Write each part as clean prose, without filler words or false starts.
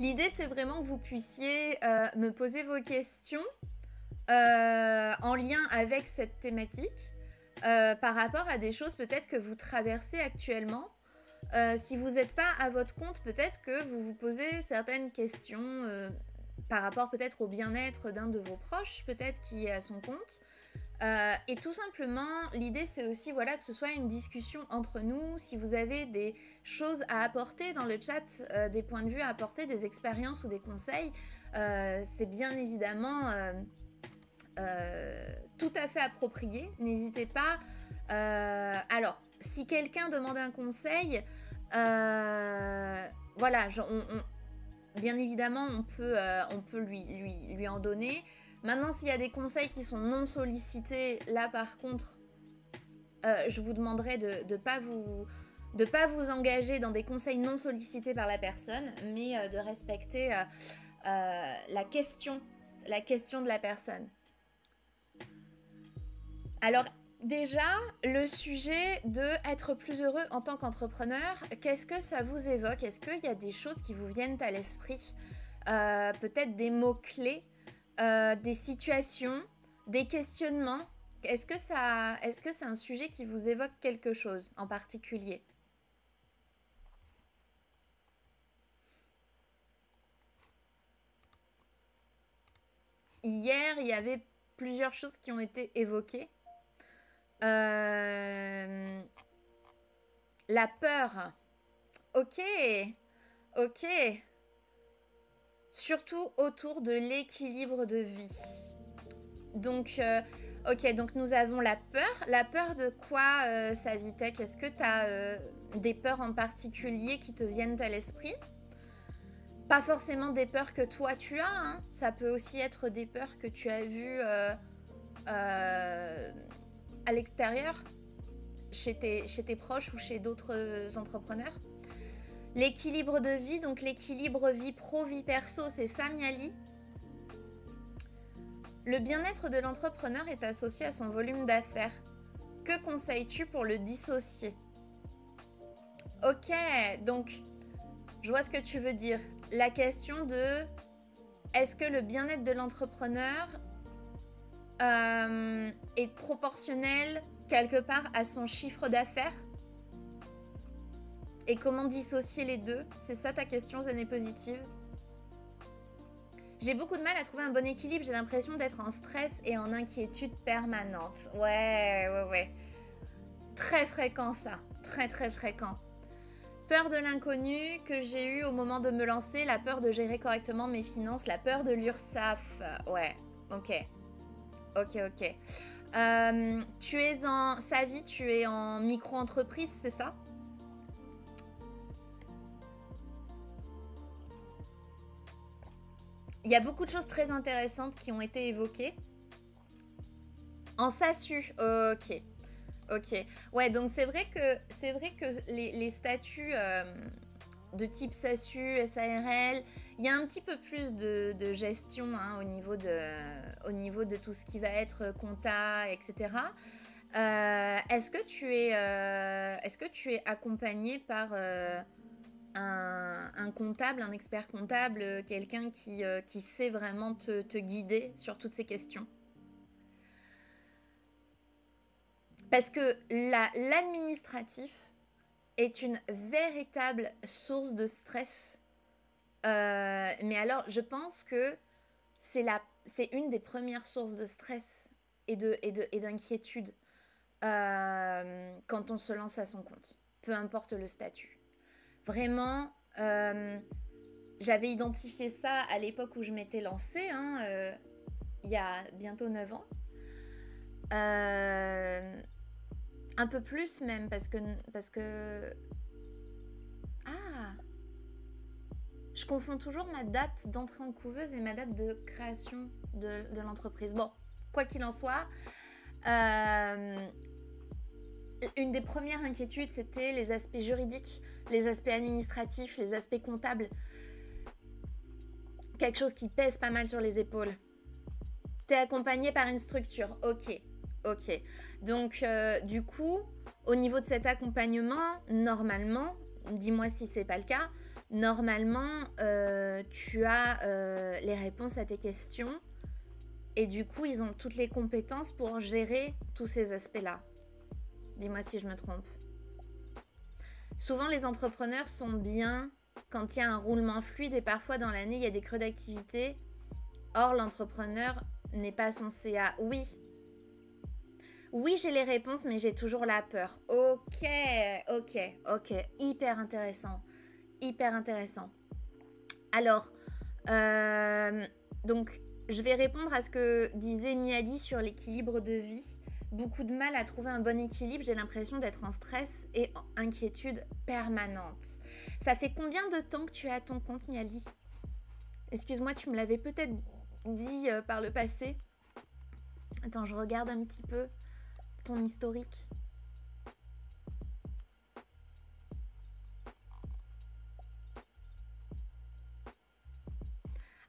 L'idée, c'est vraiment que vous puissiez me poser vos questions en lien avec cette thématique par rapport à des choses peut-être que vous traversez actuellement. Si vous n'êtes pas à votre compte, peut-être que vous vous posez certaines questions par rapport peut-être au bien-être d'un de vos proches, peut-être qui est à son compte. Et tout simplement, l'idée c'est aussi voilà, que ce soit une discussion entre nous. Si vous avez des choses à apporter dans le chat, des points de vue à apporter, des expériences ou des conseils, c'est bien évidemment tout à fait approprié. N'hésitez pas. Alors, si quelqu'un demande un conseil, voilà, bien évidemment, on peut lui en donner. Maintenant, s'il y a des conseils qui sont non sollicités, là par contre, je vous demanderai de ne pas vous engager dans des conseils non sollicités par la personne, mais de respecter la question de la personne. Alors, déjà, le sujet de être plus heureux en tant qu'entrepreneur, qu'est-ce que ça vous évoque? Est-ce qu'il y a des choses qui vous viennent à l'esprit? Peut-être des mots-clés, des situations, des questionnements? Est-ce que c'est un sujet qui vous évoque quelque chose en particulier? Hier, il y avait plusieurs choses qui ont été évoquées. La peur. Ok, ok. Surtout autour de l'équilibre de vie. Donc, ok, donc nous avons la peur. La peur de quoi, Savitek? Est-ce que tu as des peurs en particulier qui te viennent à l'esprit? Pas forcément des peurs que toi tu as, hein. Ça peut aussi être des peurs que tu as vues à l'extérieur, chez tes proches ou chez d'autres entrepreneurs. L'équilibre de vie, donc l'équilibre vie pro, vie perso, c'est ça, Miali? Le bien-être de l'entrepreneur est associé à son volume d'affaires. Que conseilles-tu pour le dissocier? Ok, donc je vois ce que tu veux dire. La question de est-ce que le bien-être de l'entrepreneur est proportionnel quelque part à son chiffre d'affaires? Et comment dissocier les deux? C'est ça ta question, Zen Positive? J'ai beaucoup de mal à trouver un bon équilibre. J'ai l'impression d'être en stress et en inquiétude permanente. Ouais. Très fréquent ça. Très fréquent. Peur de l'inconnu que j'ai eu au moment de me lancer. La peur de gérer correctement mes finances. La peur de l'URSSAF. Ouais, ok. Tu es en... Savi, tu es en micro-entreprise, c'est ça? Il y a beaucoup de choses très intéressantes qui ont été évoquées. En SASU, ok. Ouais, donc c'est vrai que les statuts de type SASU, SARL, il y a un petit peu plus de gestion hein, au niveau de tout ce qui va être compta, etc. Est-ce que tu es accompagné par un comptable, un expert comptable, quelqu'un qui sait vraiment te guider sur toutes ces questions? Parce que l'administratif est une véritable source de stress. Mais alors, je pense que c'est une des premières sources de stress et d'inquiétude quand on se lance à son compte, peu importe le statut. Vraiment, j'avais identifié ça à l'époque où je m'étais lancée, hein, il y a bientôt 9 ans. Un peu plus même, parce que... Ah! Je confonds toujours ma date d'entrée en couveuse et ma date de création de l'entreprise. Bon, quoi qu'il en soit, une des premières inquiétudes, c'était les aspects juridiques, les aspects administratifs, les aspects comptables. Quelque chose qui pèse pas mal sur les épaules. T'es accompagné par une structure, ok. Donc, du coup, au niveau de cet accompagnement, normalement, dis-moi si c'est pas le cas, normalement, tu as les réponses à tes questions et du coup, ils ont toutes les compétences pour gérer tous ces aspects-là. Dis-moi si je me trompe. Souvent, les entrepreneurs sont bien quand il y a un roulement fluide et parfois dans l'année, il y a des creux d'activité. Or, l'entrepreneur n'est pas son CA. Oui. Oui, j'ai les réponses, mais j'ai toujours la peur. Ok. Hyper intéressant. Hyper intéressant. Alors, donc, je vais répondre à ce que disait Miali sur l'équilibre de vie. Beaucoup de mal à trouver un bon équilibre. J'ai l'impression d'être en stress et en inquiétude permanente. Ça fait combien de temps que tu es à ton compte, Miali? Excuse-moi, tu me l'avais peut-être dit par le passé. Attends, je regarde un petit peu ton historique.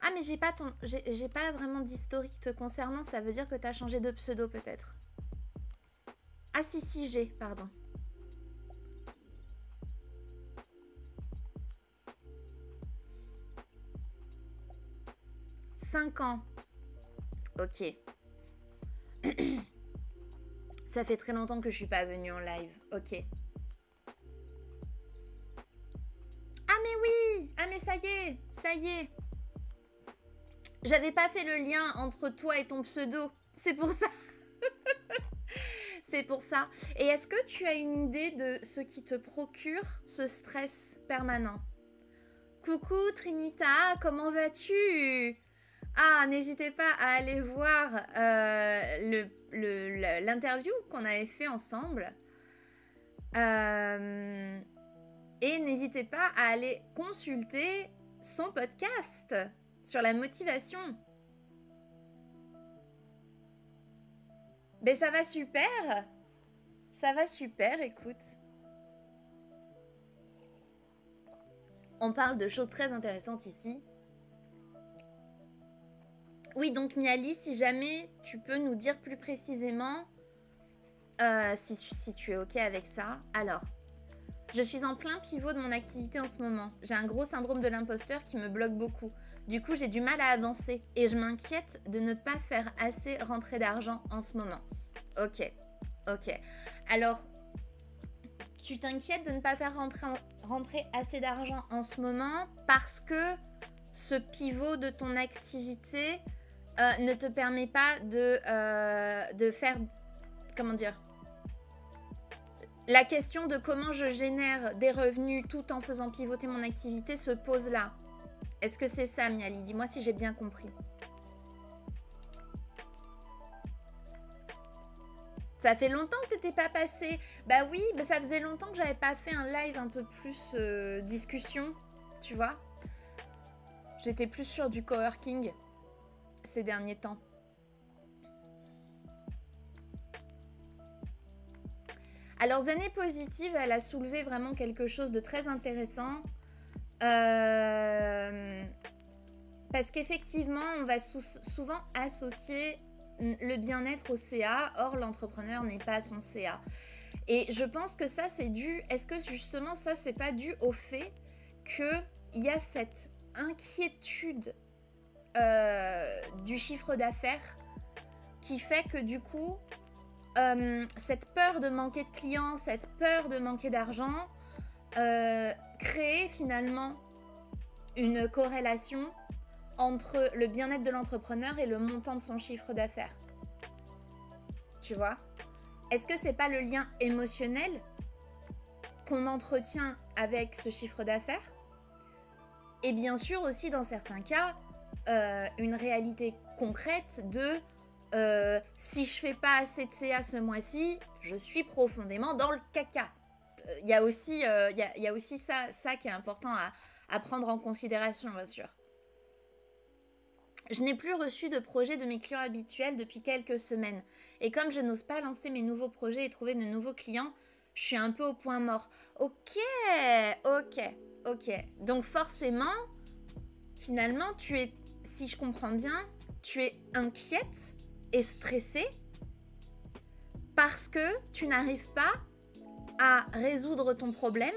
Ah, mais j'ai pas vraiment d'historique te concernant. Ça veut dire que tu as changé de pseudo peut-être. Ah si, j'ai, pardon. « 5 ans. Ok. Ça fait très longtemps que je suis pas venue en live. Ok. Ah mais oui! Ah mais ça y est. J'avais pas fait le lien entre toi et ton pseudo. C'est pour ça. C'est pour ça. Et est-ce que tu as une idée de ce qui te procure ce stress permanent? Coucou Trinita, comment vas-tu? Ah, n'hésitez pas à aller voir l'interview qu'on avait fait ensemble. Et n'hésitez pas à aller consulter son podcast sur la motivation. Ben ça va super. Ça va super, écoute. On parle de choses très intéressantes ici. Oui, donc Miali, si jamais tu peux nous dire plus précisément si tu es OK avec ça. Alors, je suis en plein pivot de mon activité en ce moment. J'ai un gros syndrome de l'imposteur qui me bloque beaucoup. Du coup, j'ai du mal à avancer et je m'inquiète de ne pas faire assez rentrer d'argent en ce moment. Ok. Alors, tu t'inquiètes de ne pas faire rentrer assez d'argent en ce moment parce que ce pivot de ton activité ne te permet pas de faire... Comment dire ? La question de comment je génère des revenus tout en faisant pivoter mon activité se pose là. Est-ce que c'est ça, Miali? Dis-moi si j'ai bien compris. Ça fait longtemps que t'étais pas passé. Bah oui, bah ça faisait longtemps que j'avais pas fait un live un peu plus discussion, tu vois. J'étais plus sur du coworking ces derniers temps. Alors, Zen Positive, elle a soulevé vraiment quelque chose de très intéressant. Parce qu'effectivement, on va souvent associer le bien-être au CA, or l'entrepreneur n'est pas son CA. Et je pense que ça, c'est dû... Est-ce que justement, ça, c'est pas dû au fait qu'il y a cette inquiétude du chiffre d'affaires qui fait que du coup... cette peur de manquer de clients, cette peur de manquer d'argent, crée finalement une corrélation entre le bien-être de l'entrepreneur et le montant de son chiffre d'affaires. Tu vois ? Est-ce que c'est pas le lien émotionnel qu'on entretient avec ce chiffre d'affaires ? Et bien sûr aussi dans certains cas, une réalité concrète de si je fais pas assez de CA ce mois-ci, je suis profondément dans le caca. Il y a aussi ça qui est important à prendre en considération, bien sûr. Je n'ai plus reçu de projet de mes clients habituels depuis quelques semaines. Et comme je n'ose pas lancer mes nouveaux projets et trouver de nouveaux clients, je suis un peu au point mort. Ok. Donc forcément, finalement, si je comprends bien, tu es inquiète et stressée parce que tu n'arrives pas à résoudre ton problème,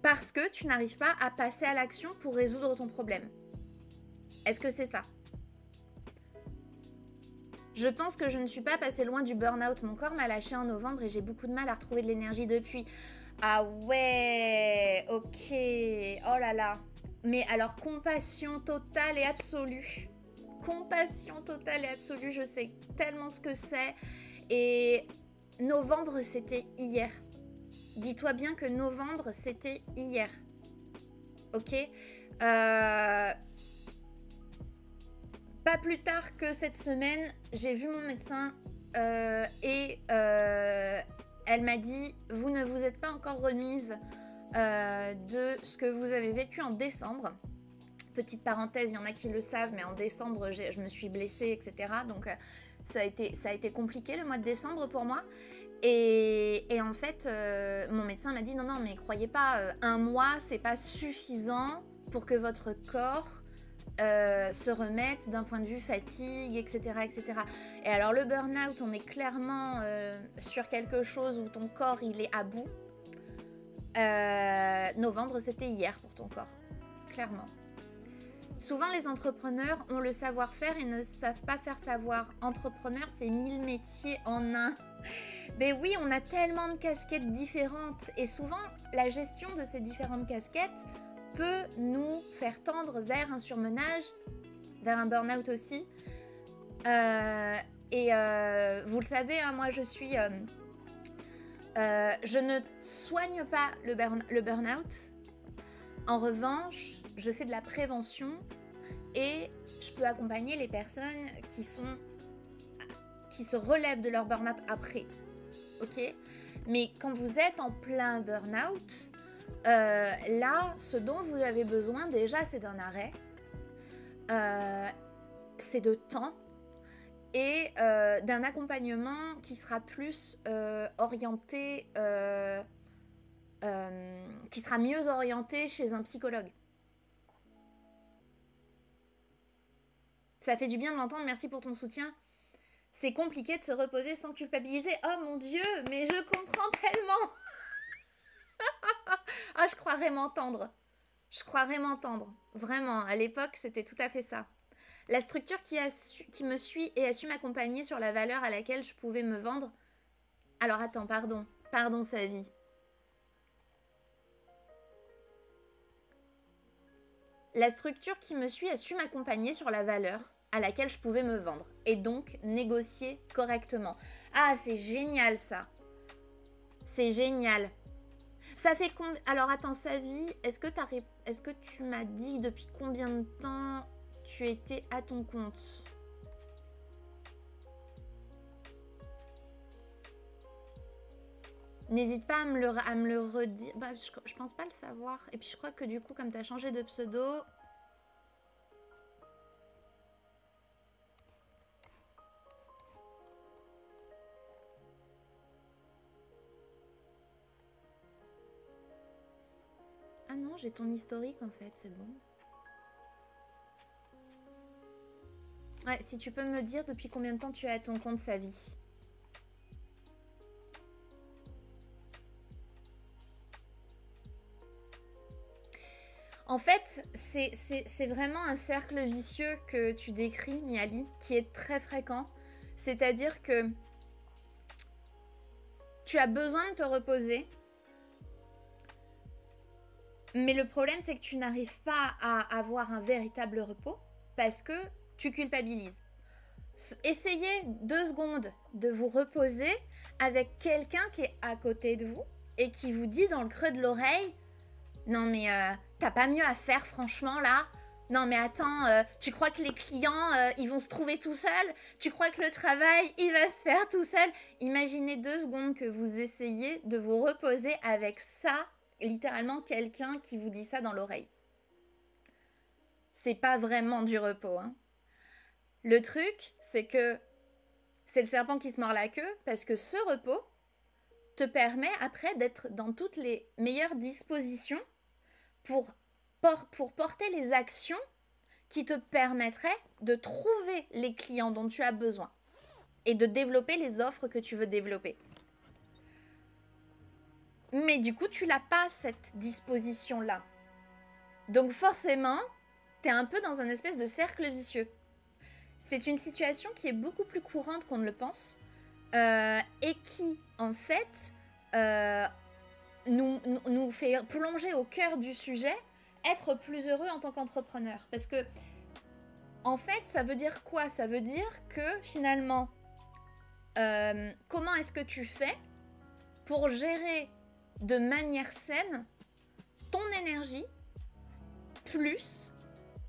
parce que tu n'arrives pas à passer à l'action pour résoudre ton problème. Est-ce que c'est ça? Je pense que je ne suis pas passée loin du burn-out. Mon corps m'a lâché en novembre et j'ai beaucoup de mal à retrouver de l'énergie depuis. Ah ouais, ok. Oh là là. Mais alors, compassion totale et absolue. Compassion totale et absolue, je sais tellement ce que c'est. Et novembre, c'était hier. Dis-toi bien que novembre, c'était hier. Ok. Pas plus tard que cette semaine, j'ai vu mon médecin et elle m'a dit « Vous ne vous êtes pas encore remise de ce que vous avez vécu en décembre. » Petite parenthèse, il y en a qui le savent, mais en décembre, je me suis blessée, etc. Donc, ça a été compliqué le mois de décembre pour moi. Et en fait, mon médecin m'a dit « Non, non, mais croyez pas, un mois, c'est pas suffisant pour que votre corps... se remettre d'un point de vue fatigue, etc., etc. » Et alors le burn-out, on est clairement sur quelque chose où ton corps, il est à bout. Novembre, c'était hier pour ton corps, clairement. Souvent, les entrepreneurs ont le savoir-faire et ne savent pas faire savoir. Entrepreneur, c'est 1000 métiers en un. Mais oui, on a tellement de casquettes différentes. Et souvent, la gestion de ces différentes casquettes peut nous faire tendre vers un surmenage, vers un burn-out aussi. Vous le savez, hein, moi je ne soigne pas le burn-out. En revanche, je fais de la prévention et je peux accompagner les personnes qui se relèvent de leur burn-out après. Ok ? Mais quand vous êtes en plein burn-out, là, ce dont vous avez besoin déjà, c'est d'un arrêt, c'est de temps et d'un accompagnement qui sera plus orienté, qui sera mieux orienté chez un psychologue. Ça fait du bien de l'entendre, merci pour ton soutien. C'est compliqué de se reposer sans culpabiliser. Oh mon Dieu, mais je comprends tellement. Ah, je croirais m'entendre. Je croirais m'entendre. Vraiment, à l'époque, c'était tout à fait ça. La structure qui me suit et a su m'accompagner sur la valeur à laquelle je pouvais me vendre. Alors attends, pardon. Pardon, Savie. La structure qui me suit a su m'accompagner sur la valeur à laquelle je pouvais me vendre. Et donc, négocier correctement. Ah, c'est génial ça. C'est génial. Ça fait combien... Alors attends, Savie, est-ce que tu m'as dit depuis combien de temps tu étais à ton compte? N'hésite pas à me le redire. Bah, je pense pas le savoir. Et puis je crois que du coup, comme tu as changé de pseudo... Ah non, j'ai ton historique en fait, c'est bon. Ouais, si tu peux me dire depuis combien de temps tu es à ton compte, Savie. En fait, c'est vraiment un cercle vicieux que tu décris, Miali, qui est très fréquent. C'est-à-dire que tu as besoin de te reposer, mais le problème, c'est que tu n'arrives pas à avoir un véritable repos parce que tu culpabilises. Essayez 2 secondes de vous reposer avec quelqu'un qui est à côté de vous et qui vous dit dans le creux de l'oreille « Non mais t'as pas mieux à faire franchement là ? Non mais attends, tu crois que les clients ils vont se trouver tout seuls ? Tu crois que le travail il va se faire tout seul ?» Imaginez 2 secondes que vous essayez de vous reposer avec ça, littéralement quelqu'un qui vous dit ça dans l'oreille. C'est pas vraiment du repos, hein. Le truc, c'est que c'est le serpent qui se mord la queue parce que ce repos te permet après d'être dans toutes les meilleures dispositions pour porter les actions qui te permettraient de trouver les clients dont tu as besoin et de développer les offres que tu veux développer. Mais du coup, tu n'as pas cette disposition-là. Donc forcément, tu es un peu dans un espèce de cercle vicieux. C'est une situation qui est beaucoup plus courante qu'on ne le pense et qui, en fait, nous fait plonger au cœur du sujet, être plus heureux en tant qu'entrepreneur. Parce que, en fait, ça veut dire quoi? Ça veut dire que, finalement, comment est-ce que tu fais pour gérer de manière saine ton énergie plus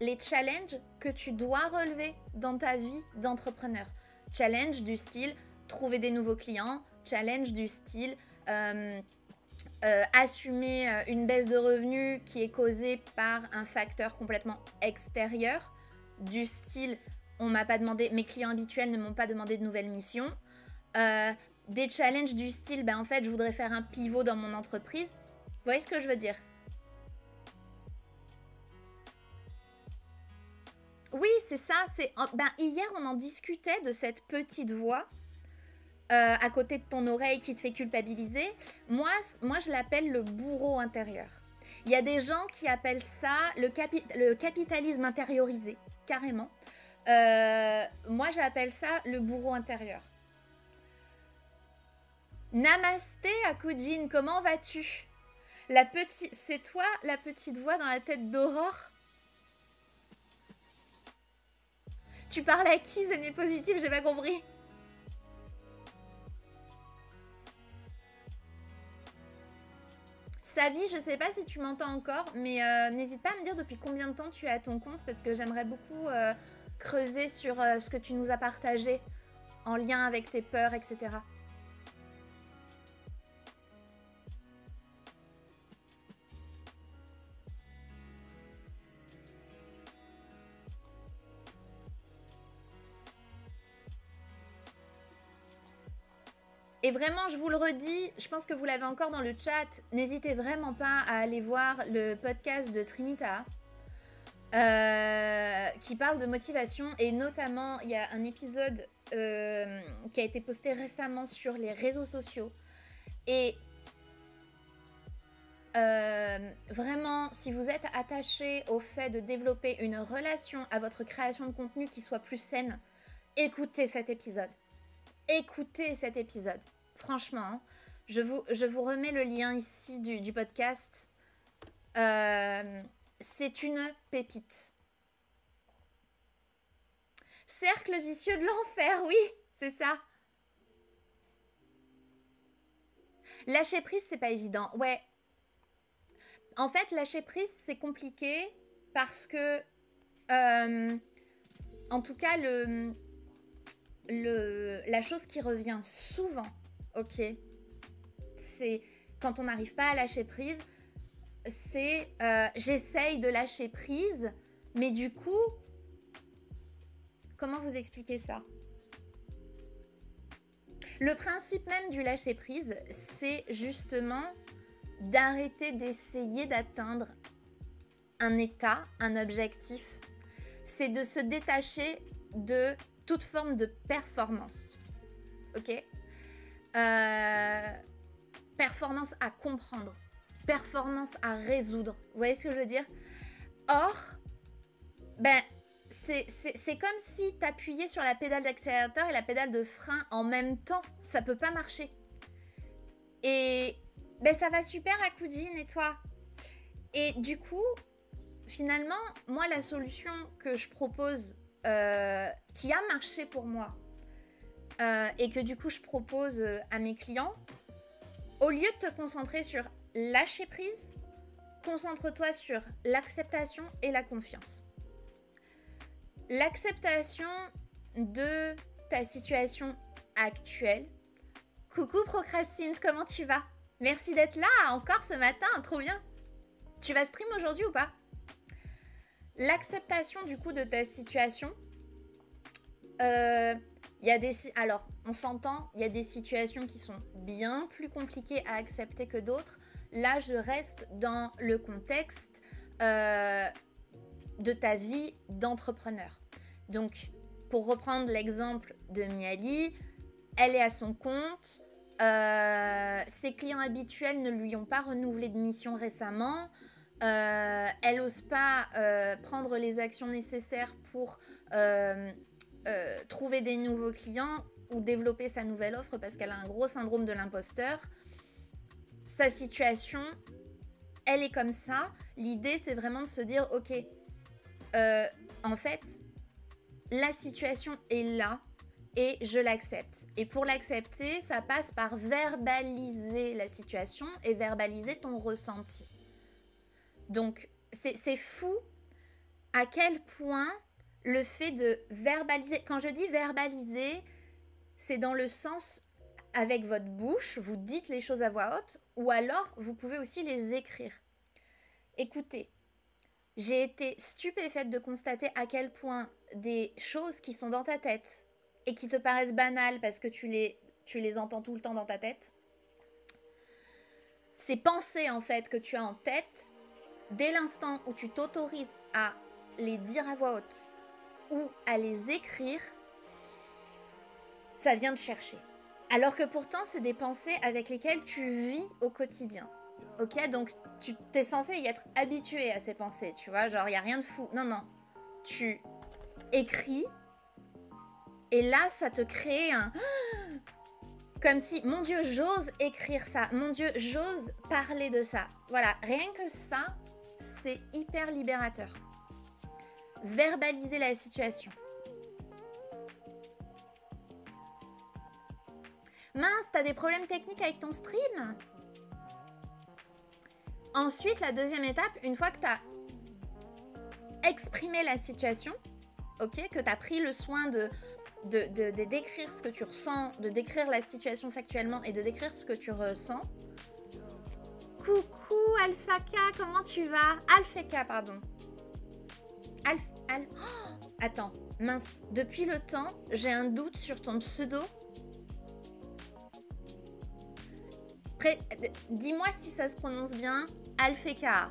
les challenges que tu dois relever dans ta vie d'entrepreneur. Challenge du style trouver des nouveaux clients, challenge du style assumer une baisse de revenus qui est causée par un facteur complètement extérieur, du style on m'a pas demandé, mes clients habituels ne m'ont pas demandé de nouvelles missions, des challenges du style en fait je voudrais faire un pivot dans mon entreprise. Vous voyez ce que je veux dire? Oui, c'est ça. Hier, on en discutait de cette petite voix à côté de ton oreille qui te fait culpabiliser. Moi je l'appelle le bourreau intérieur. Il y a des gens qui appellent ça le capitalisme intériorisé, carrément. Moi, j'appelle ça le bourreau intérieur. Namasté, Akujin, comment vas-tu? C'est toi, la petite voix dans la tête d'Aurore? Tu parles à qui, Zéné Positif? J'ai pas compris. Savi, je sais pas si tu m'entends encore, mais n'hésite pas à me dire depuis combien de temps tu es à ton compte, parce que j'aimerais beaucoup creuser sur ce que tu nous as partagé en lien avec tes peurs, etc. Et vraiment, je vous le redis, je pense que vous l'avez encore dans le chat, n'hésitez vraiment pas à aller voir le podcast de Trinita qui parle de motivation. Et notamment, il y a un épisode qui a été posté récemment sur les réseaux sociaux. Et vraiment, si vous êtes attaché au fait de développer une relation à votre création de contenu qui soit plus saine, écoutez cet épisode. Écoutez cet épisode. Franchement, je vous remets le lien ici du podcast. C'est une pépite. Cercle vicieux de l'enfer, oui, c'est ça. Lâcher prise, c'est pas évident. Ouais. En fait, lâcher prise, c'est compliqué parce que, en tout cas, la chose qui revient souvent, ok, c'est quand on n'arrive pas à lâcher prise, c'est j'essaye de lâcher prise, mais du coup, comment vous expliquer ça? Le principe même du lâcher prise, c'est justement d'arrêter d'essayer d'atteindre un état, un objectif. C'est de se détacher de toute forme de performance. Ok? Performance à comprendre. Performance à résoudre. Vous voyez ce que je veux dire? Or, c'est comme si tu appuyais sur la pédale d'accélérateur et la pédale de frein en même temps. Ça peut pas marcher. Et ça va super à Koudine et toi. Et du coup, finalement, moi, la solution que je propose, qui a marché pour moi, et que du coup, je propose à mes clients, au lieu de te concentrer sur lâcher prise, concentre-toi sur l'acceptation et la confiance. L'acceptation de ta situation actuelle. Coucou Procrastine, comment tu vas? Merci d'être là encore ce matin, trop bien. Tu vas stream aujourd'hui ou pas? L'acceptation du coup de ta situation. Alors, on s'entend, il y a des situations qui sont bien plus compliquées à accepter que d'autres. Là, je reste dans le contexte de ta vie d'entrepreneur. Donc, pour reprendre l'exemple de Miali, elle est à son compte, Ses clients habituels ne lui ont pas renouvelé de mission récemment. Elle n'ose pas prendre les actions nécessaires pour trouver des nouveaux clients ou développer sa nouvelle offre parce qu'elle a un gros syndrome de l'imposteur. Sa situation, elle est comme ça. L'idée, c'est vraiment de se dire, ok, en fait, la situation est là et je l'accepte. Et pour l'accepter, ça passe par verbaliser la situation et verbaliser ton ressenti. Donc, c'est fou à quel point le fait de verbaliser... Quand je dis verbaliser, c'est dans le sens avec votre bouche, vous dites les choses à voix haute, ou alors vous pouvez aussi les écrire. Écoutez, j'ai été stupéfaite de constater à quel point des choses qui sont dans ta tête et qui te paraissent banales parce que tu les entends tout le temps dans ta tête, ces pensées en fait que tu as en tête, dès l'instant où tu t'autorises à les dire à voix haute ou à les écrire, ça vient te chercher. Alors que pourtant, c'est des pensées avec lesquelles tu vis au quotidien. Ok, donc tu t'es censé y être habitué à ces pensées, tu vois, genre il n'y a rien de fou. Non, non, tu écris et là, ça te crée un... Comme si, mon Dieu, j'ose écrire ça. Mon Dieu, j'ose parler de ça. Voilà, rien que ça, c'est hyper libérateur. Verbaliser la situation. Mince, t'as des problèmes techniques avec ton stream? Ensuite, la deuxième étape, une fois que t'as exprimé la situation, ok, que t'as pris le soin de décrire ce que tu ressens, de décrire la situation factuellement et de décrire ce que tu ressens. Coucou Alphaka, comment tu vas? Alphaka, pardon. Oh, attends, mince, depuis le temps, j'ai un doute sur ton pseudo. Dis-moi si ça se prononce bien. Alphaka.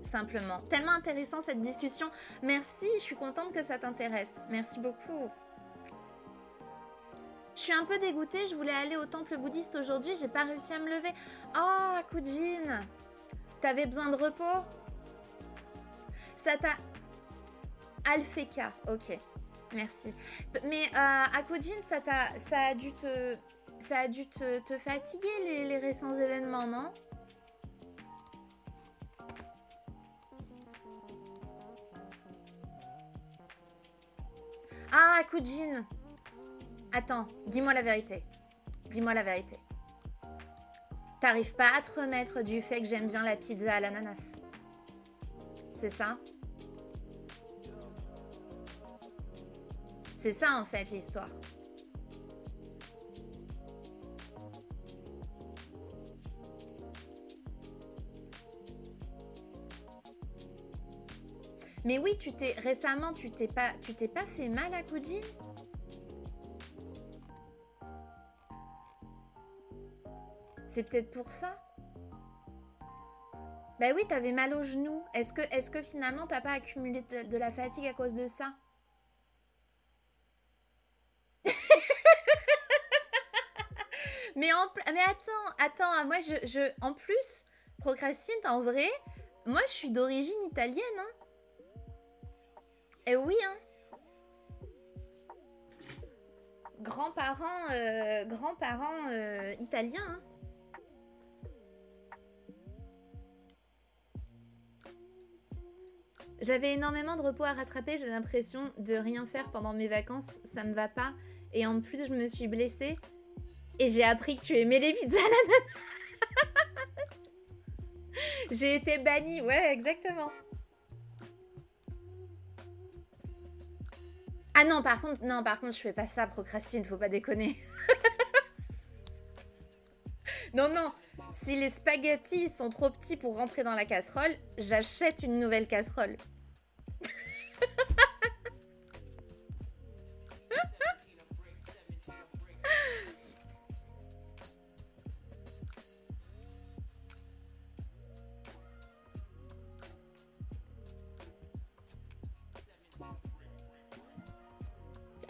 Simplement. Tellement intéressant cette discussion. Merci, je suis contente que ça t'intéresse. Merci beaucoup. Je suis un peu dégoûtée, je voulais aller au temple bouddhiste aujourd'hui, j'ai pas réussi à me lever. Oh, Akujin, t'avais besoin de repos? Ça t'a... Alpheka, ok, merci. Mais Akujin, ça a dû te fatiguer les récents événements, non? Ah, Akujin. Attends, dis-moi la vérité. Dis-moi la vérité. T'arrives pas à te remettre du fait que j'aime bien la pizza à l'ananas? C'est ça? C'est ça en fait l'histoire. Mais oui, récemment, tu t'es pas fait mal à Kujin? C'est peut-être pour ça. Bah oui, t'avais mal au genou. Est-ce que finalement t'as pas accumulé de la fatigue à cause de ça? mais attends, moi en plus, procrastine en vrai, moi je suis d'origine italienne, hein. Et oui, hein. Grands-parents italiens, hein. J'avais énormément de repos à rattraper, j'ai l'impression de rien faire pendant mes vacances, ça me va pas. Et en plus, je me suis blessée et j'ai appris que tu aimais les pizzas à l'ananas. J'ai été bannie, ouais, exactement. Ah non, par contre, je fais pas ça, procrastine, faut pas déconner. Non, si les spaghettis sont trop petits pour rentrer dans la casserole, j'achète une nouvelle casserole.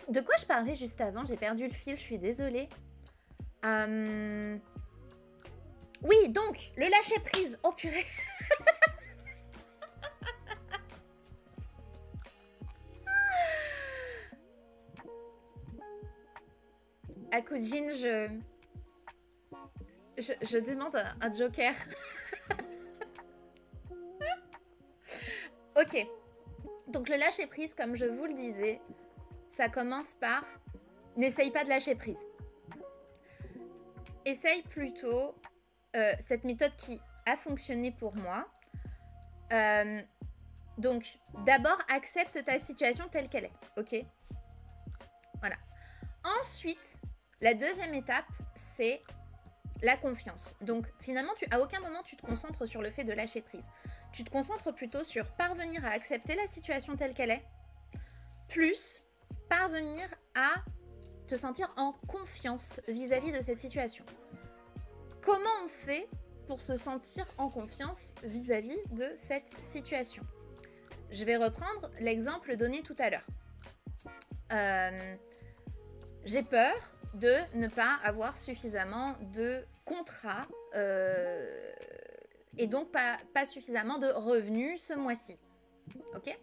De quoi je parlais juste avant? J'ai perdu le fil, je suis désolée. Oui, donc, le lâcher prise. Oh purée. Akujin, je demande un joker. Ok. Donc le lâcher prise, comme je vous le disais, ça commence par n'essaye pas de lâcher prise. Essaye plutôt cette méthode qui a fonctionné pour moi. Donc d'abord accepte ta situation telle qu'elle est. Ok. Voilà. Ensuite, la deuxième étape, c'est la confiance. Donc finalement, à aucun moment tu te concentres sur le fait de lâcher prise. Tu te concentres plutôt sur parvenir à accepter la situation telle qu'elle est, plus parvenir à te sentir en confiance vis-à-vis de cette situation. Comment on fait pour se sentir en confiance vis-à-vis de cette situation? Je vais reprendre l'exemple donné tout à l'heure. J'ai peur de ne pas avoir suffisamment de contrats et donc pas suffisamment de revenus ce mois-ci. Ok?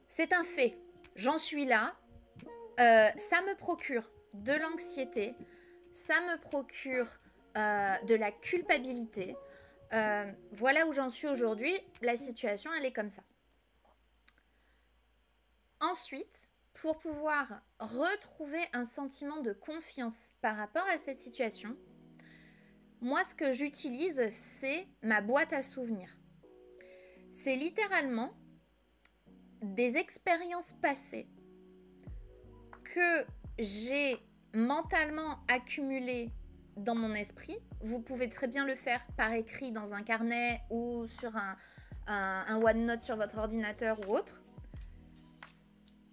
C'est un fait. J'en suis là. Ça me procure de l'anxiété. Ça me procure de la culpabilité. Voilà où j'en suis aujourd'hui. La situation, elle est comme ça. Ensuite, pour pouvoir retrouver un sentiment de confiance par rapport à cette situation, moi, ce que j'utilise, c'est ma boîte à souvenirs. C'est littéralement des expériences passées que j'ai mentalement accumulées dans mon esprit. Vous pouvez très bien le faire par écrit dans un carnet ou sur un OneNote sur votre ordinateur ou autre.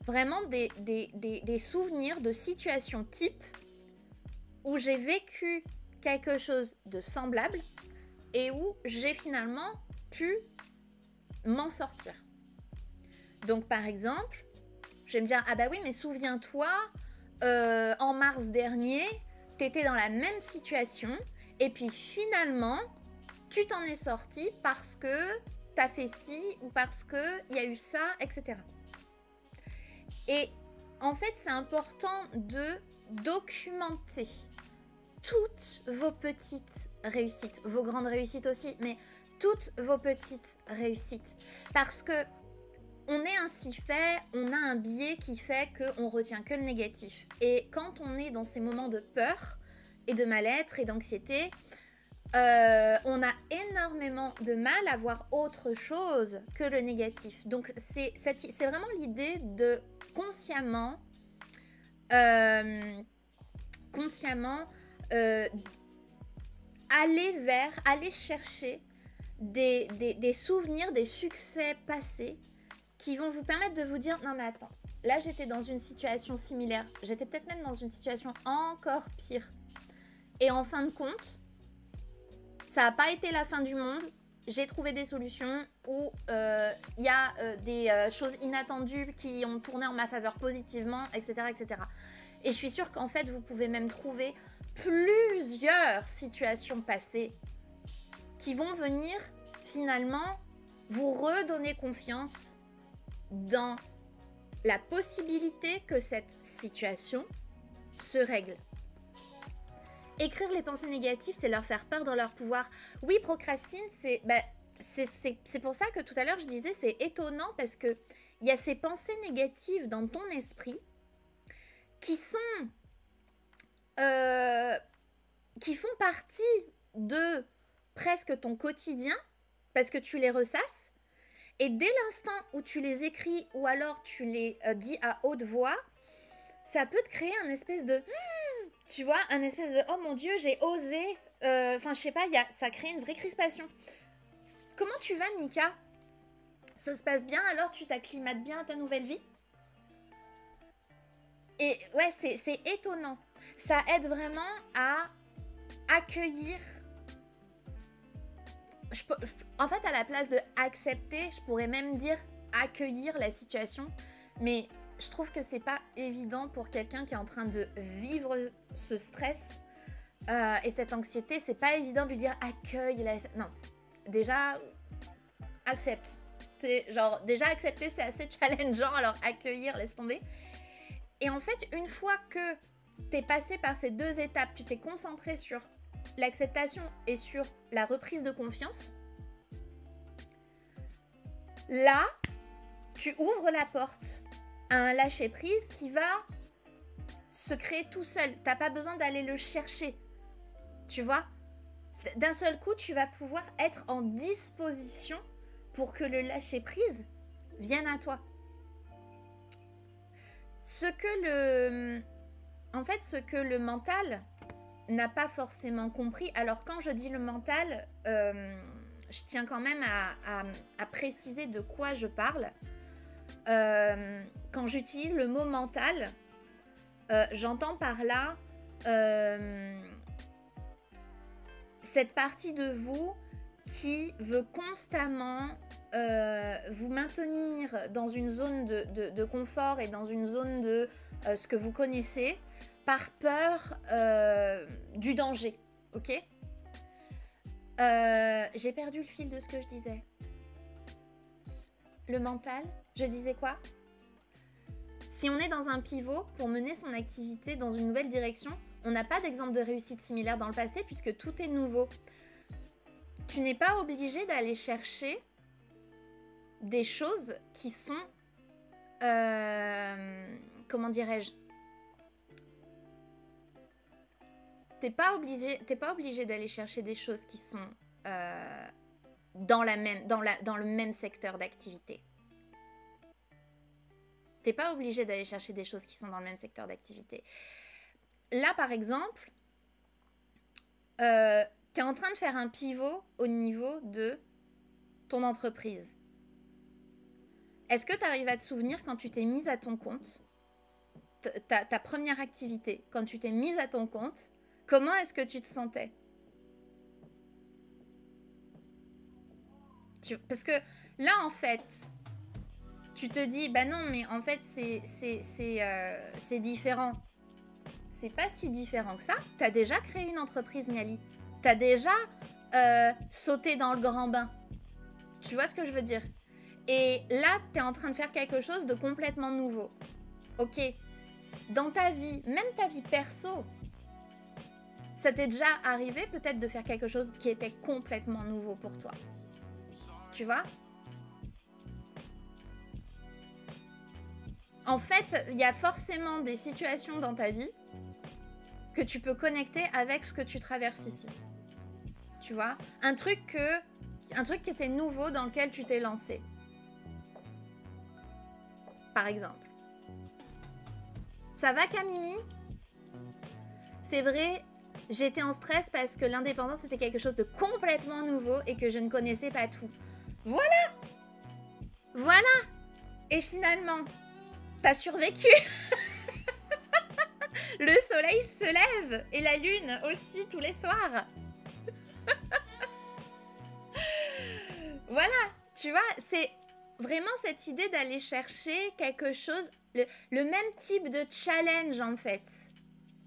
Vraiment des souvenirs de situations type où j'ai vécu quelque chose de semblable et où j'ai finalement pu m'en sortir. Donc par exemple, je vais me dire, ah bah oui, mais souviens-toi, en mars dernier, t'étais dans la même situation et puis finalement, tu t'en es sorti parce que t'as fait ci ou parce qu'il y a eu ça, etc. Et en fait, c'est important de documenter toutes vos petites réussites, vos grandes réussites aussi, mais toutes vos petites réussites. Parce que on est ainsi fait, on a un biais qui fait qu'on retient que le négatif. Et quand on est dans ces moments de peur et de mal-être et d'anxiété, on a énormément de mal à voir autre chose que le négatif. Donc c'est vraiment l'idée de consciemment aller chercher des souvenirs, des succès passés qui vont vous permettre de vous dire non mais attends, là j'étais dans une situation similaire, j'étais peut-être même dans une situation encore pire. Et en fin de compte, ça n'a pas été la fin du monde, j'ai trouvé des solutions où y a des choses inattendues qui ont tourné en ma faveur positivement, etc. etc. Et je suis sûre qu'en fait, vous pouvez même trouver plusieurs situations passées qui vont venir finalement vous redonner confiance dans la possibilité que cette situation se règle. Écrire les pensées négatives, c'est leur faire peur dans leur pouvoir. Oui, procrastine, c'est pour ça que tout à l'heure je disais c'est étonnant parce que il y a ces pensées négatives dans ton esprit qui sont qui font partie de presque ton quotidien parce que tu les ressasses et dès l'instant où tu les écris ou alors tu les dis à haute voix, ça peut te créer un espèce de tu vois, un espèce de oh mon Dieu, j'ai osé, enfin je sais pas, ça crée une vraie crispation. Comment tu vas, Mika? Ça se passe bien alors? Tu t'acclimates bien à ta nouvelle vie? Et ouais, c'est étonnant. Ça aide vraiment à accueillir. En fait, à la place de accepter, je pourrais même dire accueillir la situation. Mais je trouve que c'est pas évident pour quelqu'un qui est en train de vivre ce stress et cette anxiété. C'est pas évident de lui dire accueille. Non, déjà, accepte. Genre, déjà accepter, c'est assez challengeant, alors accueillir, laisse tomber. Et en fait, une fois que t'es passé par ces deux étapes, tu t'es concentré sur l'acceptation et sur la reprise de confiance, là, tu ouvres la porte à un lâcher-prise qui va se créer tout seul. T'as pas besoin d'aller le chercher, tu vois. D'un seul coup, tu vas pouvoir être en disposition pour que le lâcher-prise vienne à toi. Ce que le mental n'a pas forcément compris. Alors quand je dis le mental, je tiens quand même à préciser de quoi je parle. Quand j'utilise le mot mental, j'entends par là cette partie de vous qui veut constamment vous maintenir dans une zone de confort et dans une zone de ce que vous connaissez par peur du danger, ok? J'ai perdu le fil de ce que je disais. Le mental, je disais quoi? Si on est dans un pivot pour mener son activité dans une nouvelle direction, on n'a pas d'exemple de réussite similaire dans le passé puisque tout est nouveau. Tu n'es pas obligé d'aller chercher des choses qui sont... comment dirais-je? T'es pas obligé d'aller chercher des choses qui sont dans le même secteur d'activité. T'es pas obligé d'aller chercher des choses qui sont dans le même secteur d'activité. Là, par exemple, t'es en train de faire un pivot au niveau de ton entreprise. Est-ce que tu arrives à te souvenir quand tu t'es mise à ton compte, ta première activité, quand tu t'es mise à ton compte, comment est-ce que tu te sentais? Parce que là, en fait, tu te dis, bah non, mais en fait, c'est différent. C'est pas si différent que ça. Tu as déjà créé une entreprise, Miali. Tu as déjà sauté dans le grand bain. Tu vois ce que je veux dire? Et là, tu es en train de faire quelque chose de complètement nouveau. Ok. Dans ta vie, même ta vie perso, ça t'est déjà arrivé peut-être de faire quelque chose qui était complètement nouveau pour toi. Tu vois? En fait, il y a forcément des situations dans ta vie que tu peux connecter avec ce que tu traverses ici. Tu vois? Un truc qui était nouveau dans lequel tu t'es lancé. Par exemple. Ça va, Camimi? C'est vrai, j'étais en stress parce que l'indépendance était quelque chose de complètement nouveau et que je ne connaissais pas tout. Voilà! Voilà! Et finalement, t'as survécu. Le soleil se lève et la lune aussi tous les soirs. Voilà, tu vois, c'est vraiment cette idée d'aller chercher quelque chose, le même type de challenge en fait.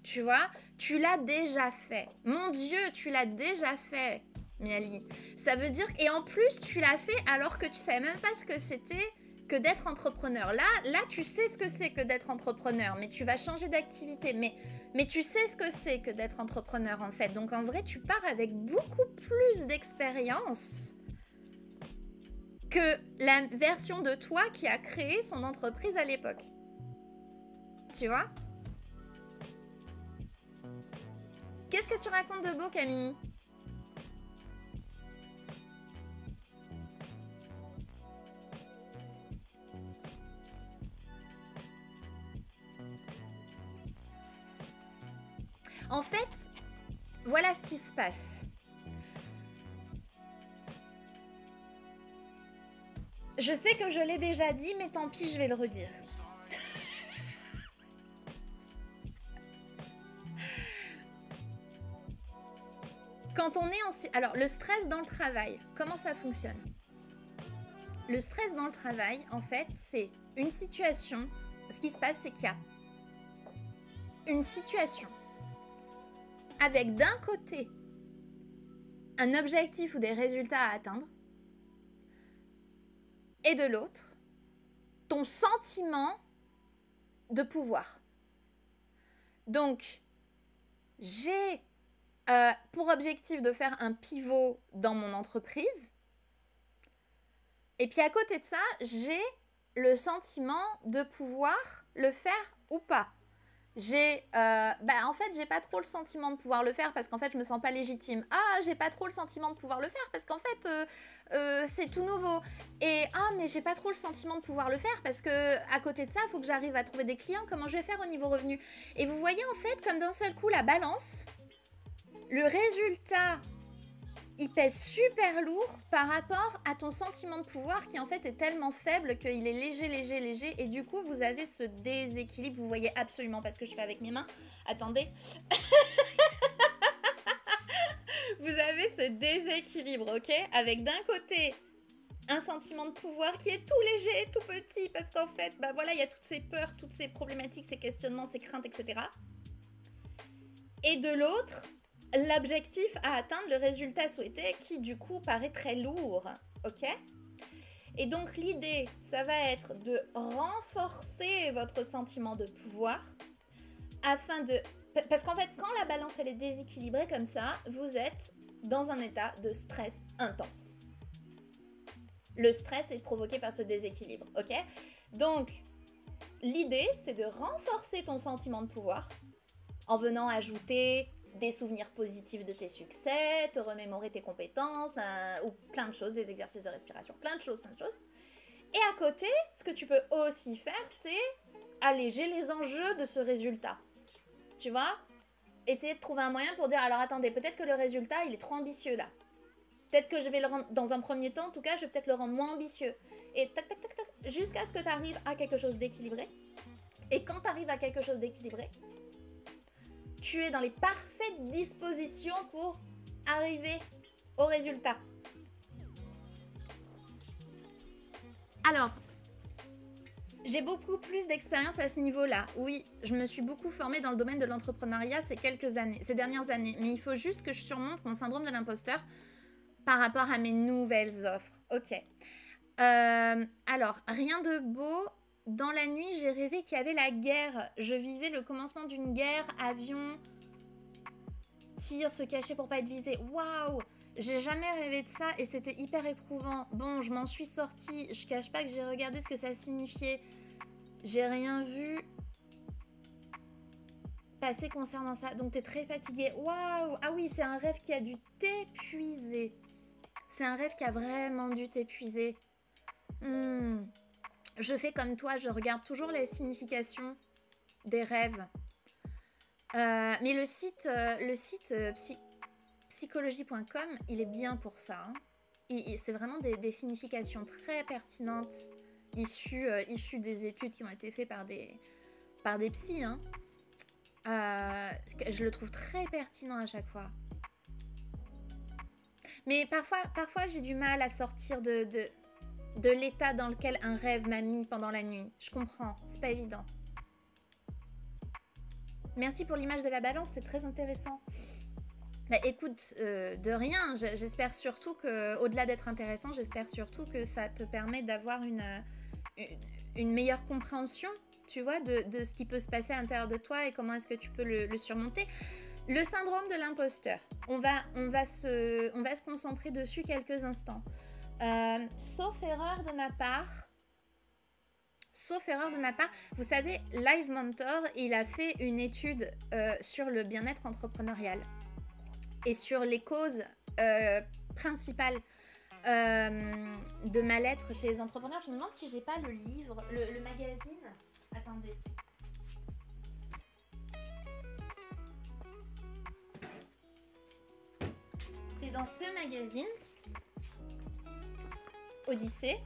Tu vois, tu l'as déjà fait. Mon Dieu, tu l'as déjà fait, Miali. Ça veut dire, et en plus tu l'as fait alors que tu savais même pas ce que c'était que d'être entrepreneur. Là, tu sais ce que c'est que d'être entrepreneur, mais tu vas changer d'activité. Mais tu sais ce que c'est que d'être entrepreneur en fait. Donc en vrai, tu pars avec beaucoup plus d'expérience que la version de toi qui a créé son entreprise à l'époque. Tu vois? Qu'est-ce que tu racontes de beau, Camille? En fait, voilà ce qui se passe. Je sais que je l'ai déjà dit, mais tant pis, je vais le redire. Quand on est en... Alors, le stress dans le travail, comment ça fonctionne? Le stress dans le travail, en fait, c'est une situation ce qui se passe, c'est qu'il y a une situation avec d'un côté un objectif ou des résultats à atteindre et de l'autre ton sentiment de pouvoir. Donc, j'ai pour objectif de faire un pivot dans mon entreprise. Et puis à côté de ça, j'ai le sentiment de pouvoir le faire ou pas. En fait, j'ai pas trop le sentiment de pouvoir le faire parce qu'en fait, je me sens pas légitime. Ah, j'ai pas trop le sentiment de pouvoir le faire parce qu'en fait, c'est tout nouveau. Et mais j'ai pas trop le sentiment de pouvoir le faire parce que à côté de ça, il faut que j'arrive à trouver des clients. Comment je vais faire au niveau revenu? Et vous voyez en fait, comme d'un seul coup, la balance, le résultat, il pèse super lourd par rapport à ton sentiment de pouvoir qui en fait est tellement faible qu'il est léger et du coup vous avez ce déséquilibre. Vous voyez absolument pas ce que je fais avec mes mains. Attendez. Vous avez ce déséquilibre, ok? Avec d'un côté un sentiment de pouvoir qui est tout léger et tout petit parce qu'en fait, voilà, il y a toutes ces peurs, toutes ces problématiques, ces questionnements, ces craintes, etc. Et de l'autre, l'objectif à atteindre, le résultat souhaité, qui du coup paraît très lourd, ok? Et donc l'idée, ça va être de renforcer votre sentiment de pouvoir afin de... Parce qu'en fait, quand la balance elle est déséquilibrée comme ça, vous êtes dans un état de stress intense. Le stress est provoqué par ce déséquilibre, ok? Donc, l'idée, c'est de renforcer ton sentiment de pouvoir en venant ajouter des souvenirs positifs de tes succès, te remémorer tes compétences, ou plein de choses, des exercices de respiration, plein de choses. Et à côté, ce que tu peux aussi faire, c'est alléger les enjeux de ce résultat. Tu vois? Essayer de trouver un moyen pour dire, alors attendez, peut-être que le résultat, il est trop ambitieux là. Peut-être que je vais le rendre, dans un premier temps, en tout cas, je vais peut-être le rendre moins ambitieux. Et tac, tac, tac, tac, jusqu'à ce que tu arrives à quelque chose d'équilibré. Et quand tu arrives à quelque chose d'équilibré, tu es dans les parfaites dispositions pour arriver au résultat. Alors, j'ai beaucoup plus d'expérience à ce niveau-là. Oui, je me suis beaucoup formée dans le domaine de l'entrepreneuriat ces dernières années. Mais il faut juste que je surmonte mon syndrome de l'imposteur par rapport à mes nouvelles offres. Ok. Alors, rien de beau. Dans la nuit, j'ai rêvé qu'il y avait la guerre. Je vivais le commencement d'une guerre. Avion, tir, se cacher pour pas être visé. Waouh! J'ai jamais rêvé de ça et c'était hyper éprouvant. Bon, je m'en suis sortie. Je cache pas que j'ai regardé ce que ça signifiait. J'ai rien vu passer concernant ça. Donc t'es très fatiguée. Waouh! Ah oui, c'est un rêve qui a dû t'épuiser. C'est un rêve qui a vraiment dû t'épuiser. Je fais comme toi, je regarde toujours les significations des rêves. Mais le site psychologie.com, il est bien pour ça. Hein. C'est vraiment des significations très pertinentes issues des études qui ont été faites par des psys. Hein. Je le trouve très pertinent à chaque fois. Mais parfois j'ai du mal à sortir de l'état dans lequel un rêve m'a mis pendant la nuit. Je comprends, c'est pas évident. Merci pour l'image de la balance, c'est très intéressant. Bah écoute, de rien, j'espère surtout que, au-delà d'être intéressant, j'espère surtout que ça te permet d'avoir une meilleure compréhension, tu vois, de ce qui peut se passer à l'intérieur de toi et comment est-ce que tu peux le surmonter. Le syndrome de l'imposteur, on va se concentrer dessus quelques instants. Sauf erreur de ma part, vous savez, Live Mentor, il a fait une étude sur le bien-être entrepreneurial et sur les causes principales de mal-être chez les entrepreneurs. Je me demande si j'ai pas le livre, le magazine. Attendez. C'est dans ce magazine, Odyssée.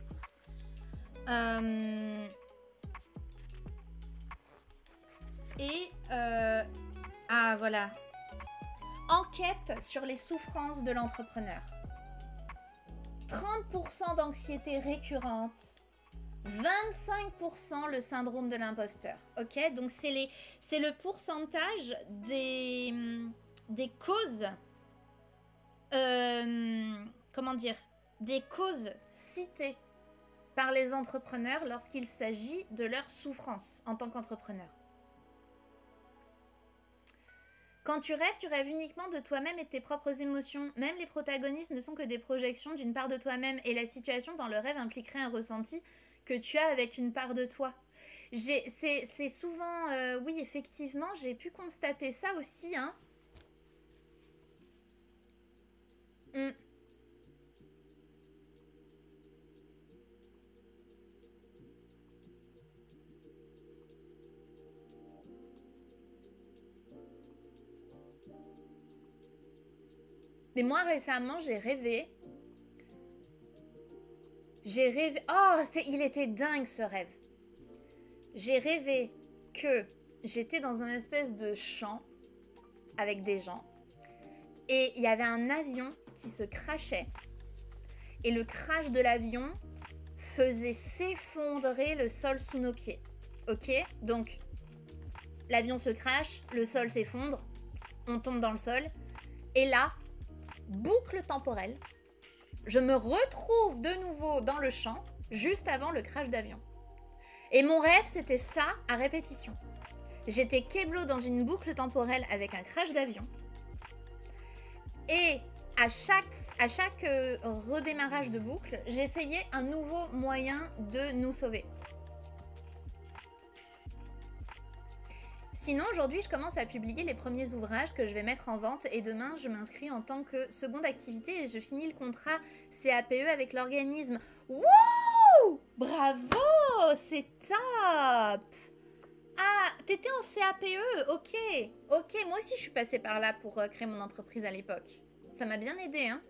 Voilà. Enquête sur les souffrances de l'entrepreneur. 30% d'anxiété récurrente, 25% le syndrome de l'imposteur. Ok, donc c'est le pourcentage des causes, comment dire, des causes citées par les entrepreneurs lorsqu'il s'agit de leur souffrance en tant qu'entrepreneur. Quand tu rêves uniquement de toi-même et de tes propres émotions. Même les protagonistes ne sont que des projections d'une part de toi-même et la situation dans le rêve impliquerait un ressenti que tu as avec une part de toi. C'est souvent... oui, effectivement, j'ai pu constater ça aussi, hein. Mais moi, récemment, j'ai rêvé. Oh, il était dingue, ce rêve. J'ai rêvé que j'étais dans un espèce de champ avec des gens. Et il y avait un avion qui se crashait. Et le crash de l'avion faisait s'effondrer le sol sous nos pieds. Ok? Donc, l'avion se crache, le sol s'effondre, on tombe dans le sol. Et là, boucle temporelle, je me retrouve de nouveau dans le champ, juste avant le crash d'avion. Et mon rêve, c'était ça à répétition. J'étais keblo dans une boucle temporelle avec un crash d'avion. Et à chaque redémarrage de boucle, j'essayais un nouveau moyen de nous sauver. Sinon, aujourd'hui, je commence à publier les premiers ouvrages que je vais mettre en vente et demain, je m'inscris en tant que seconde activité et je finis le contrat CAPE avec l'organisme. Wouh! Bravo! C'est top! Ah, t'étais en CAPE? Ok, ok. Moi aussi, je suis passée par là pour créer mon entreprise à l'époque. Ça m'a bien aidé, hein?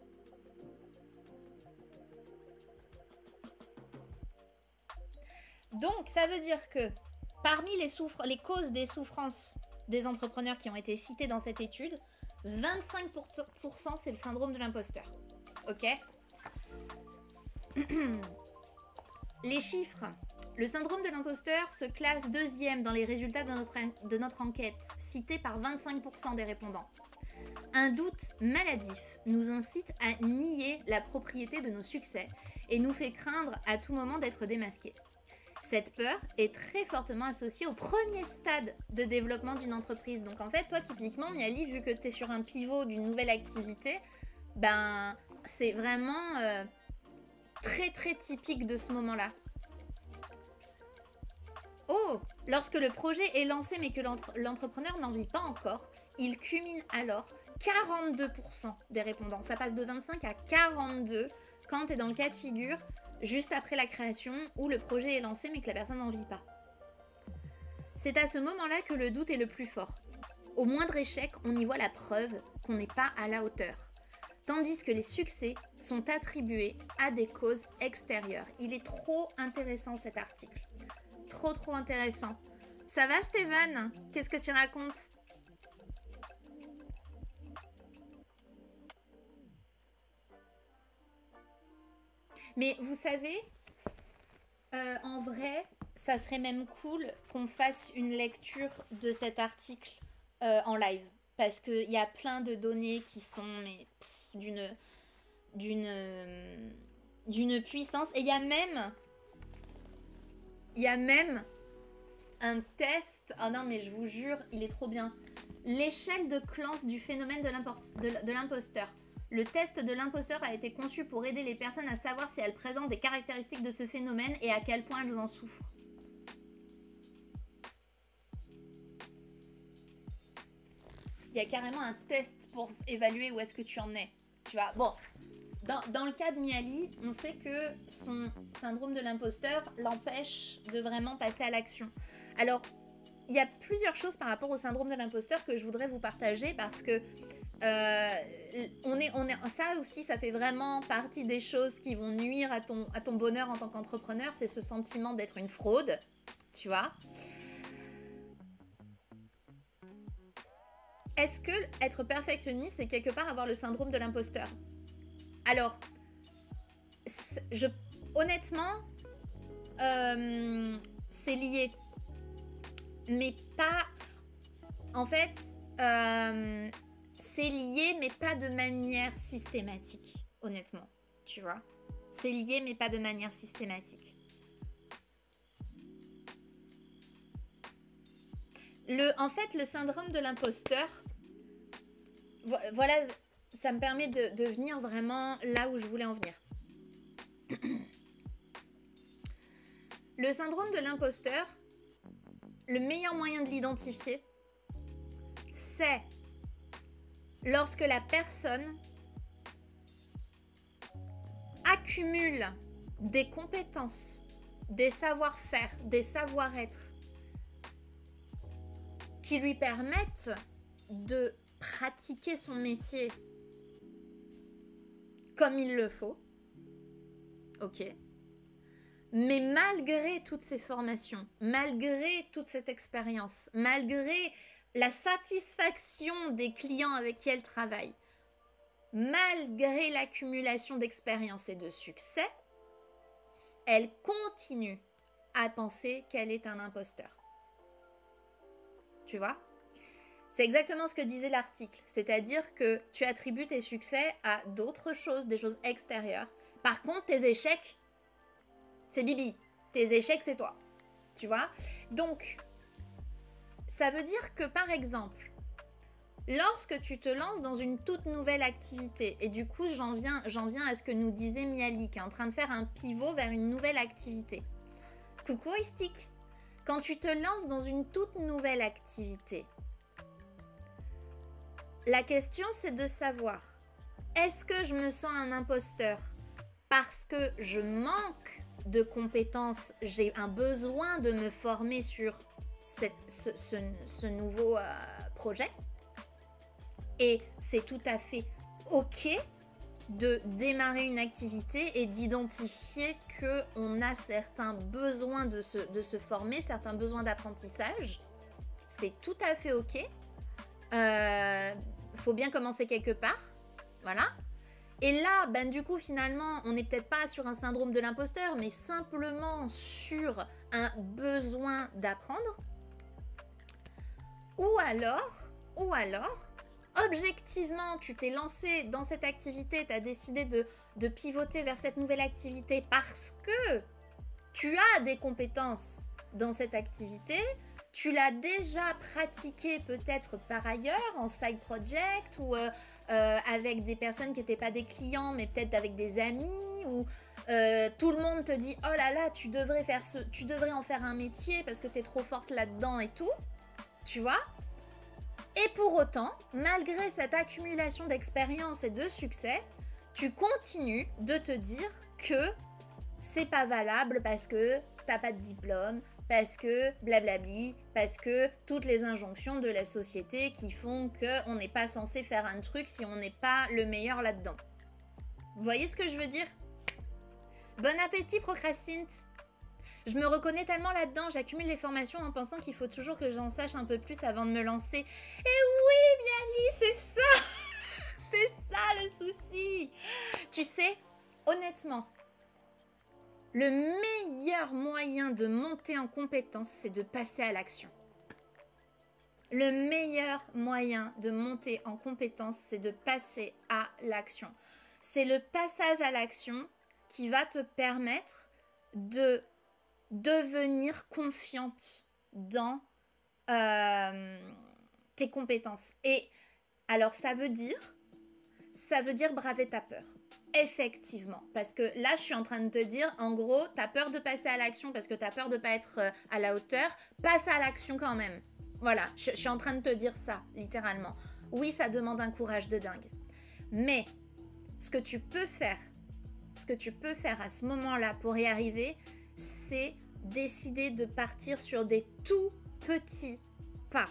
Donc, ça veut dire que parmi les causes des souffrances des entrepreneurs qui ont été citées dans cette étude, 25% c'est le syndrome de l'imposteur. Ok? Les chiffres. Le syndrome de l'imposteur se classe deuxième dans les résultats de notre enquête, cité par 25% des répondants. Un doute maladif nous incite à nier la propriété de nos succès et nous fait craindre à tout moment d'être démasqués. Cette peur est très fortement associée au premier stade de développement d'une entreprise. Donc en fait, toi typiquement, Miali, vu que tu es sur un pivot d'une nouvelle activité, ben c'est vraiment très très typique de ce moment-là. Oh, lorsque le projet est lancé mais que l'entrepreneur n'en vit pas encore, il culmine alors 42% des répondants. Ça passe de 25 à 42 quand tu es dans le cas de figure juste après la création où le projet est lancé mais que la personne n'en vit pas. C'est à ce moment-là que le doute est le plus fort. Au moindre échec, on y voit la preuve qu'on n'est pas à la hauteur. Tandis que les succès sont attribués à des causes extérieures. Il est trop intéressant cet article. Trop intéressant. Ça va Stéphane? Qu'est-ce que tu racontes? Mais vous savez, en vrai, ça serait même cool qu'on fasse une lecture de cet article en live. Parce qu'il y a plein de données qui sont d'une puissance. Et il y a même un test. Oh non, mais je vous jure, il est trop bien. L'échelle de Clance du phénomène de l'imposteur. Le test de l'imposteur a été conçu pour aider les personnes à savoir si elles présentent des caractéristiques de ce phénomène et à quel point elles en souffrent. Il y a carrément un test pour évaluer où est-ce que tu en es. Tu vois, bon, dans le cas de Miali, on sait que son syndrome de l'imposteur l'empêche de vraiment passer à l'action. Alors, il y a plusieurs choses par rapport au syndrome de l'imposteur que je voudrais vous partager parce que ça aussi, ça fait vraiment partie des choses qui vont nuire à ton bonheur en tant qu'entrepreneur. C'est ce sentiment d'être une fraude, tu vois. Est-ce que être perfectionniste, c'est quelque part avoir le syndrome de l'imposteur? Alors, honnêtement, c'est lié, mais pas... En fait, c'est lié, mais pas de manière systématique, honnêtement, tu vois. C'est lié, mais pas de manière systématique. En fait, le syndrome de l'imposteur, voilà, ça me permet de venir vraiment là où je voulais en venir. Le syndrome de l'imposteur, le meilleur moyen de l'identifier, c'est lorsque la personne accumule des compétences, des savoir-faire, des savoir-être qui lui permettent de pratiquer son métier comme il le faut, ok, mais malgré toutes ces formations, malgré toute cette expérience, malgré la satisfaction des clients avec qui elle travaille, malgré l'accumulation d'expérience et de succès, elle continue à penser qu'elle est un imposteur. Tu vois ? C'est exactement ce que disait l'article, c'est-à-dire que tu attribues tes succès à d'autres choses, des choses extérieures. Par contre, tes échecs, c'est Bibi. Tes échecs, c'est toi. Tu vois ? Donc, ça veut dire que, par exemple, lorsque tu te lances dans une toute nouvelle activité, et du coup, j'en viens à ce que nous disait Miali, qui est en train de faire un pivot vers une nouvelle activité. Coucou Istik. Quand tu te lances dans une toute nouvelle activité, la question, c'est de savoir, est-ce que je me sens un imposteur parce que je manque de compétences, j'ai un besoin de me former sur ce nouveau projet? Et c'est tout à fait OK de démarrer une activité et d'identifier qu'on a certains besoins de se former, certains besoins d'apprentissage. C'est tout à fait OK. Faut bien commencer quelque part. Voilà. Et là, ben, du coup, finalement, on n'est peut-être pas sur un syndrome de l'imposteur, mais simplement sur un besoin d'apprendre. Ou alors, objectivement, tu t'es lancé dans cette activité, tu as décidé de pivoter vers cette nouvelle activité parce que tu as des compétences dans cette activité, tu l'as déjà pratiqué peut-être par ailleurs en side project ou avec des personnes qui n'étaient pas des clients mais peut-être avec des amis ou tout le monde te dit oh là là tu devrais en faire un métier parce que tu es trop forte là-dedans et tout, tu vois. Et pour autant, malgré cette accumulation d'expérience et de succès, tu continues de te dire que c'est pas valable parce que t'as pas de diplôme, parce que blablabli, parce que toutes les injonctions de la société qui font qu'on n'est pas censé faire un truc si on n'est pas le meilleur là-dedans. Vous voyez ce que je veux dire? Bon appétit, procrastinte! Je me reconnais tellement là-dedans, j'accumule les formations en pensant qu'il faut toujours que j'en sache un peu plus avant de me lancer. Et oui, Miali, c'est ça! C'est ça le souci! Tu sais, honnêtement, le meilleur moyen de monter en compétence, c'est de passer à l'action. Le meilleur moyen de monter en compétence, c'est de passer à l'action. C'est le passage à l'action qui va te permettre de devenir confiante dans tes compétences. Et alors, ça veut dire braver ta peur. Effectivement, parce que là, je suis en train de te dire, en gros, t'as peur de passer à l'action parce que t'as peur de pas être à la hauteur, passe à l'action quand même. Voilà, je suis en train de te dire ça, littéralement. Oui, ça demande un courage de dingue. Mais ce que tu peux faire à ce moment-là pour y arriver, c'est décider de partir sur des tout petits pas.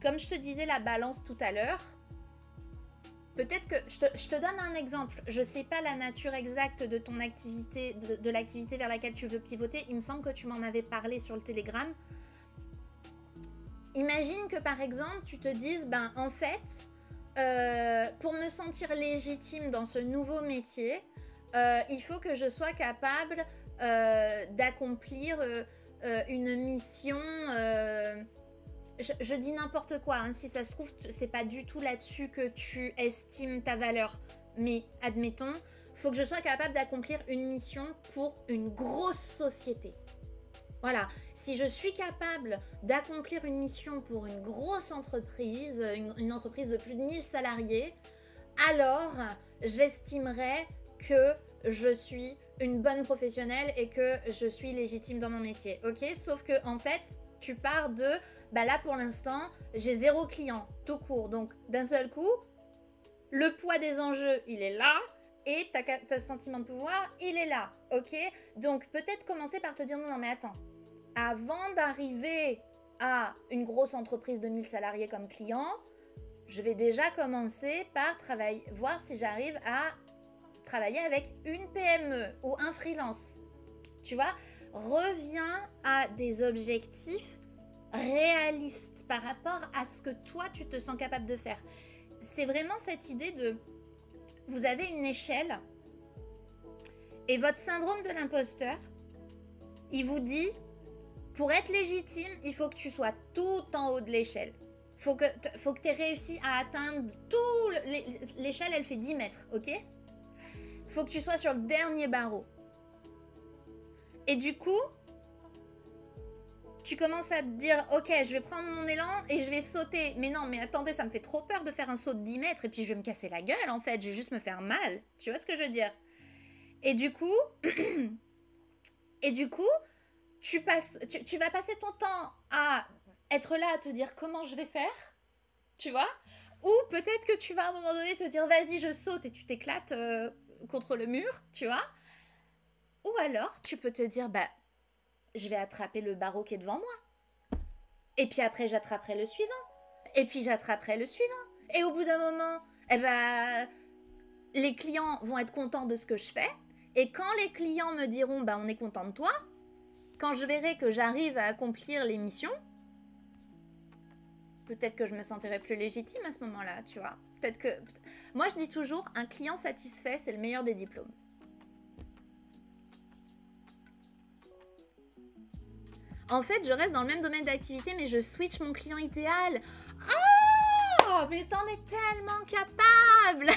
Comme je te disais la balance tout à l'heure, peut-être que je te donne un exemple. Je ne sais pas la nature exacte de ton activité, de l'activité vers laquelle tu veux pivoter. Il me semble que tu m'en avais parlé sur le Telegram. Imagine que par exemple, tu te dises, ben en fait, pour me sentir légitime dans ce nouveau métier, il faut que je sois capable d'accomplir une mission. Je dis n'importe quoi, hein, si ça se trouve, c'est pas du tout là-dessus que tu estimes ta valeur. Mais admettons, faut que je sois capable d'accomplir une mission pour une grosse société. Voilà, si je suis capable d'accomplir une mission pour une grosse entreprise, une entreprise de plus de 1000 salariés, alors j'estimerais que je suis une bonne professionnelle et que je suis légitime dans mon métier, ok? Sauf que en fait, tu pars de, bah là pour l'instant, j'ai 0 client, tout court. Donc d'un seul coup, le poids des enjeux, il est là, et ta sentiment de pouvoir, il est là, ok? Donc peut-être commencer par te dire, non mais attends, avant d'arriver à une grosse entreprise de 1000 salariés comme client, je vais déjà commencer par voir si j'arrive à travailler avec une PME ou un freelance. Tu vois, reviens à des objectifs réalistes par rapport à ce que toi, tu te sens capable de faire. C'est vraiment cette idée de... Vous avez une échelle et votre syndrome de l'imposteur, il vous dit, pour être légitime, il faut que tu sois tout en haut de l'échelle. Faut que tu aies réussi à atteindre tout... L'échelle, elle fait 10 mètres, ok? Faut que tu sois sur le dernier barreau. Et du coup, tu commences à te dire, ok, je vais prendre mon élan et je vais sauter. Mais non, mais attendez, ça me fait trop peur de faire un saut de 10 mètres et puis je vais me casser la gueule, en fait. Je vais juste me faire mal. Tu vois ce que je veux dire? Et du coup... tu vas passer ton temps à être là, à te dire comment je vais faire, tu vois? Ou peut-être que tu vas à un moment donné te dire, vas-y, je saute et tu t'éclates contre le mur, tu vois? Ou alors, tu peux te dire, bah, je vais attraper le barreau qui est devant moi. Et puis après, j'attraperai le suivant. Et puis j'attraperai le suivant. Et au bout d'un moment, eh ben, les clients vont être contents de ce que je fais. Et quand les clients me diront, bah, on est content de toi, quand je verrai que j'arrive à accomplir les missions, peut-être que je me sentirai plus légitime à ce moment-là, tu vois. Peut-être que... Moi, je dis toujours, un client satisfait, c'est le meilleur des diplômes. En fait, je reste dans le même domaine d'activité, mais je switch mon client idéal. Oh, mais t'en es tellement capable.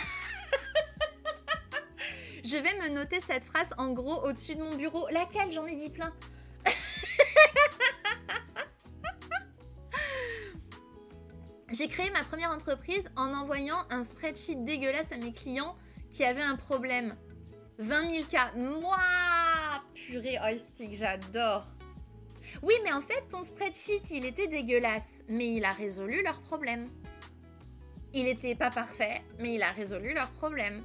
Je vais me noter cette phrase en gros au-dessus de mon bureau. Laquelle? J'en ai dit plein. J'ai créé ma première entreprise en envoyant un spreadsheet dégueulasse à mes clients qui avaient un problème. 20 000 cas. Moi, purée, Oystick, j'adore. Oui, mais en fait, ton spreadsheet, il était dégueulasse, mais il a résolu leurs problèmes. Il était pas parfait, mais il a résolu leurs problèmes.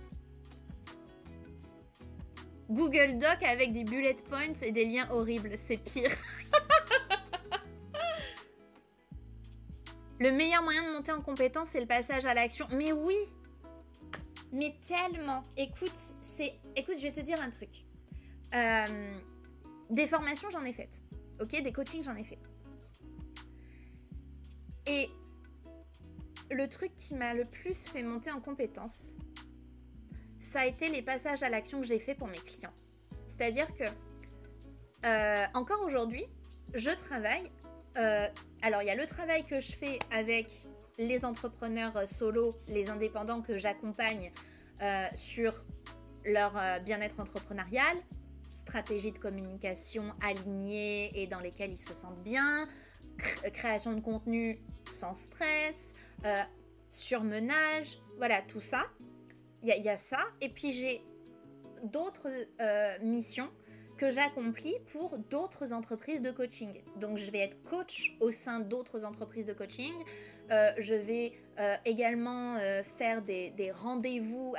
Google Doc avec des bullet points et des liens horribles, c'est pire. Le meilleur moyen de monter en compétence, c'est le passage à l'action. Mais oui, mais tellement. Écoute, je vais te dire un truc. Des formations, j'en ai faites. Ok, des coachings, j'en ai fait. Et le truc qui m'a le plus fait monter en compétence, ça a été les passages à l'action que j'ai fait pour mes clients. C'est-à-dire que, encore aujourd'hui, je travaille... alors, il y a le travail que je fais avec les entrepreneurs solo, les indépendants que j'accompagne sur leur bien-être entrepreneurial, stratégie de communication alignée et dans lesquelles ils se sentent bien, création de contenu sans stress, surmenage, voilà, tout ça. Il y a ça. Et puis, j'ai d'autres missions que j'accomplis pour d'autres entreprises de coaching. Donc, je vais être coach au sein d'autres entreprises de coaching. Je vais également faire des rendez-vous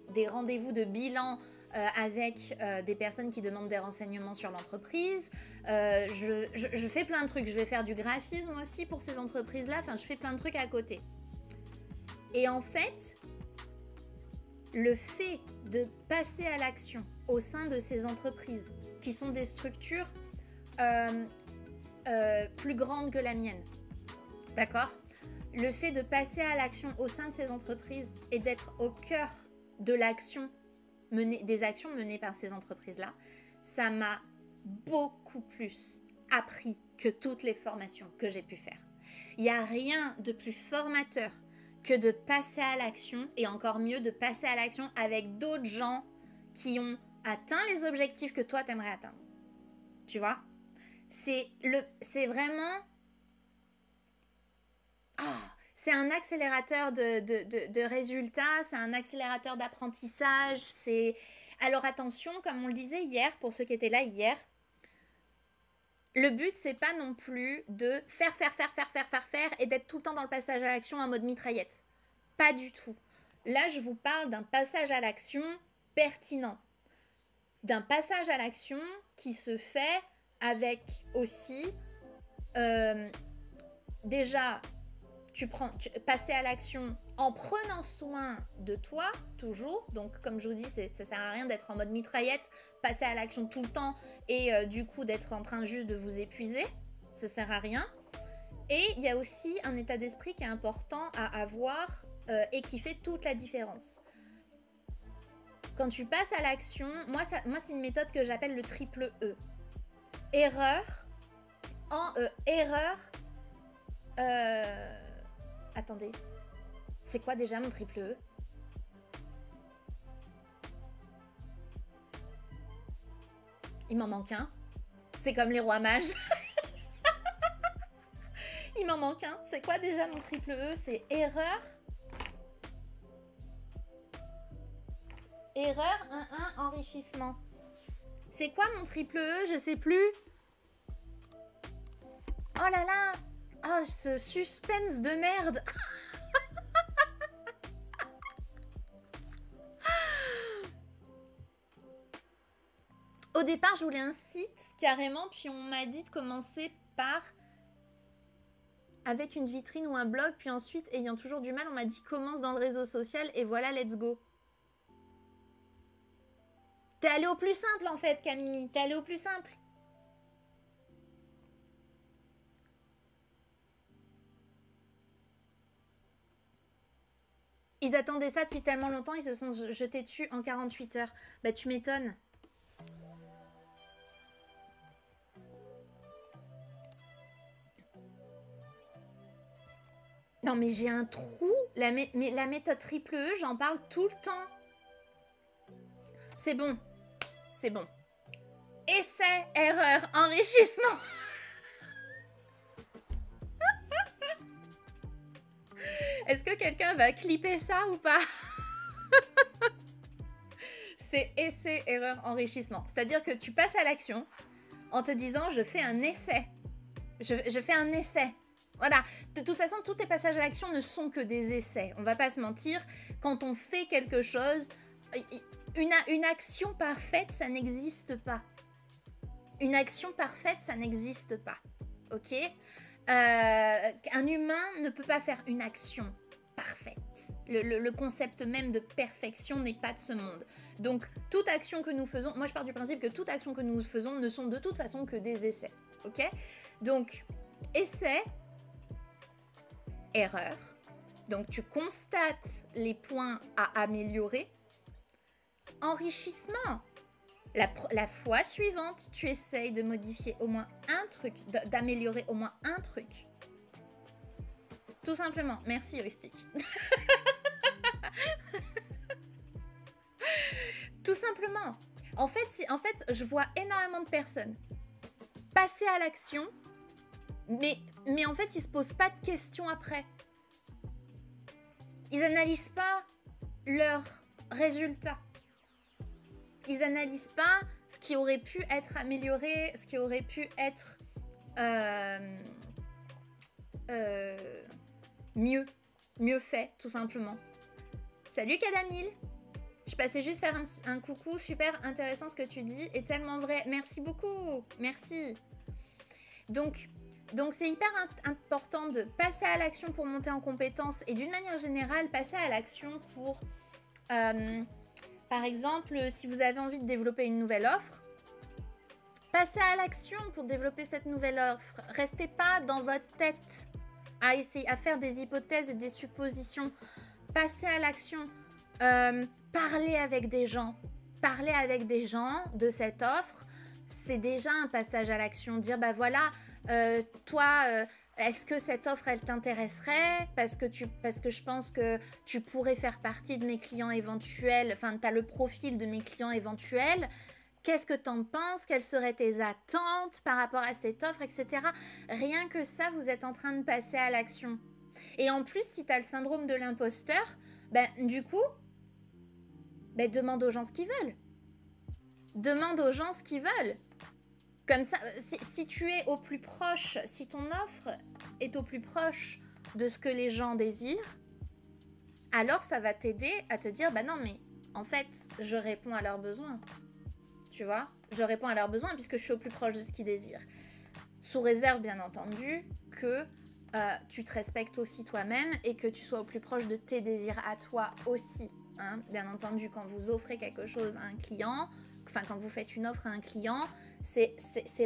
de bilan avec des personnes qui demandent des renseignements sur l'entreprise. Je fais plein de trucs. Je vais faire du graphisme aussi pour ces entreprises-là. Enfin, je fais plein de trucs à côté. Et en fait, le fait de passer à l'action au sein de ces entreprises, qui sont des structures plus grandes que la mienne, d'accord? Le fait de passer à l'action au sein de ces entreprises et d'être au cœur de l'action des actions menées par ces entreprises-là, ça m'a beaucoup plus appris que toutes les formations que j'ai pu faire. Il n'y a rien de plus formateur que de passer à l'action, et encore mieux de passer à l'action avec d'autres gens qui ont atteint les objectifs que toi t'aimerais atteindre. Tu vois? C'est vraiment... c'est un accélérateur de résultats, c'est un accélérateur d'apprentissage, c'est... Alors attention, comme on le disait hier, pour ceux qui étaient là hier, le but, c'est pas non plus de faire et d'être tout le temps dans le passage à l'action en mode mitraillette. Pas du tout. Là, je vous parle d'un passage à l'action pertinent. D'un passage à l'action qui se fait avec aussi... déjà, passer à l'action en prenant soin de toi, toujours. Donc, comme je vous dis, ça sert à rien d'être en mode mitraillette, passer à l'action tout le temps et du coup d'être en train juste de vous épuiser. Ça sert à rien. Et il y a aussi un état d'esprit qui est important à avoir et qui fait toute la différence. Quand tu passes à l'action, moi c'est une méthode que j'appelle le triple E. Erreur, en erreur... Attendez, c'est quoi déjà mon triple E? Il m'en manque un. C'est comme les rois mages. Il m'en manque un. C'est quoi déjà mon triple E? C'est erreur. Erreur, 1, enrichissement. C'est quoi mon triple E? Je sais plus. Oh là là. Oh, ce suspense de merde. Au départ, je voulais un site carrément, puis on m'a dit de commencer par avec une vitrine ou un blog, puis ensuite, ayant toujours du mal, on m'a dit commence dans le réseau social et voilà, let's go. T'es allé au plus simple en fait, Camimi. T'es allé au plus simple. Ils attendaient ça depuis tellement longtemps, ils se sont jetés dessus en 48 heures. Bah tu m'étonnes. Non mais j'ai un trou. La méthode triple E, j'en parle tout le temps. C'est bon. C'est bon. Essai, erreur, enrichissement. Est-ce que quelqu'un va clipper ça ou pas? C'est essai, erreur, enrichissement. C'est-à-dire que tu passes à l'action en te disant je fais un essai. Je fais un essai. Voilà. De toute façon, tous tes passages à l'action ne sont que des essais. On va pas se mentir. Quand on fait quelque chose, une action parfaite, ça n'existe pas. Une action parfaite, ça n'existe pas. Ok? Un humain ne peut pas faire une action parfaite. Le concept même de perfection n'est pas de ce monde. Donc, toute action que nous faisons, moi je pars du principe que toute action que nous faisons ne sont de toute façon que des essais. Ok? Donc, essai, erreur. Donc, tu constates les points à améliorer. Enrichissement. La fois suivante, tu essayes de modifier au moins un truc, d'améliorer au moins un truc. Tout simplement. Merci, Heuristique. Tout simplement. En fait, je vois énormément de personnes passer à l'action, mais en fait, ils se posent pas de questions après. Ils n'analysent pas leurs résultats. Ils n'analysent pas ce qui aurait pu être amélioré, ce qui aurait pu être mieux fait, tout simplement. Salut Kadamil. Je passais juste faire un coucou, super intéressant ce que tu dis, et tellement vrai. Merci beaucoup, merci. Donc c'est hyper important de passer à l'action pour monter en compétences, et d'une manière générale, passer à l'action pour... par exemple, si vous avez envie de développer une nouvelle offre, passez à l'action pour développer cette nouvelle offre. Restez pas dans votre tête à essayer à faire des hypothèses et des suppositions. Passez à l'action. Parlez avec des gens. parler avec des gens de cette offre, c'est déjà un passage à l'action. Dire, bah voilà, toi, est-ce que cette offre, elle t'intéresserait parce que je pense que tu pourrais faire partie de mes clients éventuels, enfin, tu as le profil de mes clients éventuels. Qu'est-ce que t'en penses? Quelles seraient tes attentes par rapport à cette offre, etc. Rien que ça, vous êtes en train de passer à l'action. Et en plus, si tu as le syndrome de l'imposteur, ben, du coup, ben, demande aux gens ce qu'ils veulent. Demande aux gens ce qu'ils veulent. Comme ça, si tu es au plus proche, si ton offre est au plus proche de ce que les gens désirent, alors ça va t'aider à te dire, bah non, mais en fait, je réponds à leurs besoins. Tu vois? Je réponds à leurs besoins puisque je suis au plus proche de ce qu'ils désirent. Sous réserve, bien entendu, que tu te respectes aussi toi-même et que tu sois au plus proche de tes désirs à toi aussi. Hein. Bien entendu, quand vous offrez quelque chose à un client, enfin quand vous faites une offre à un client, c'est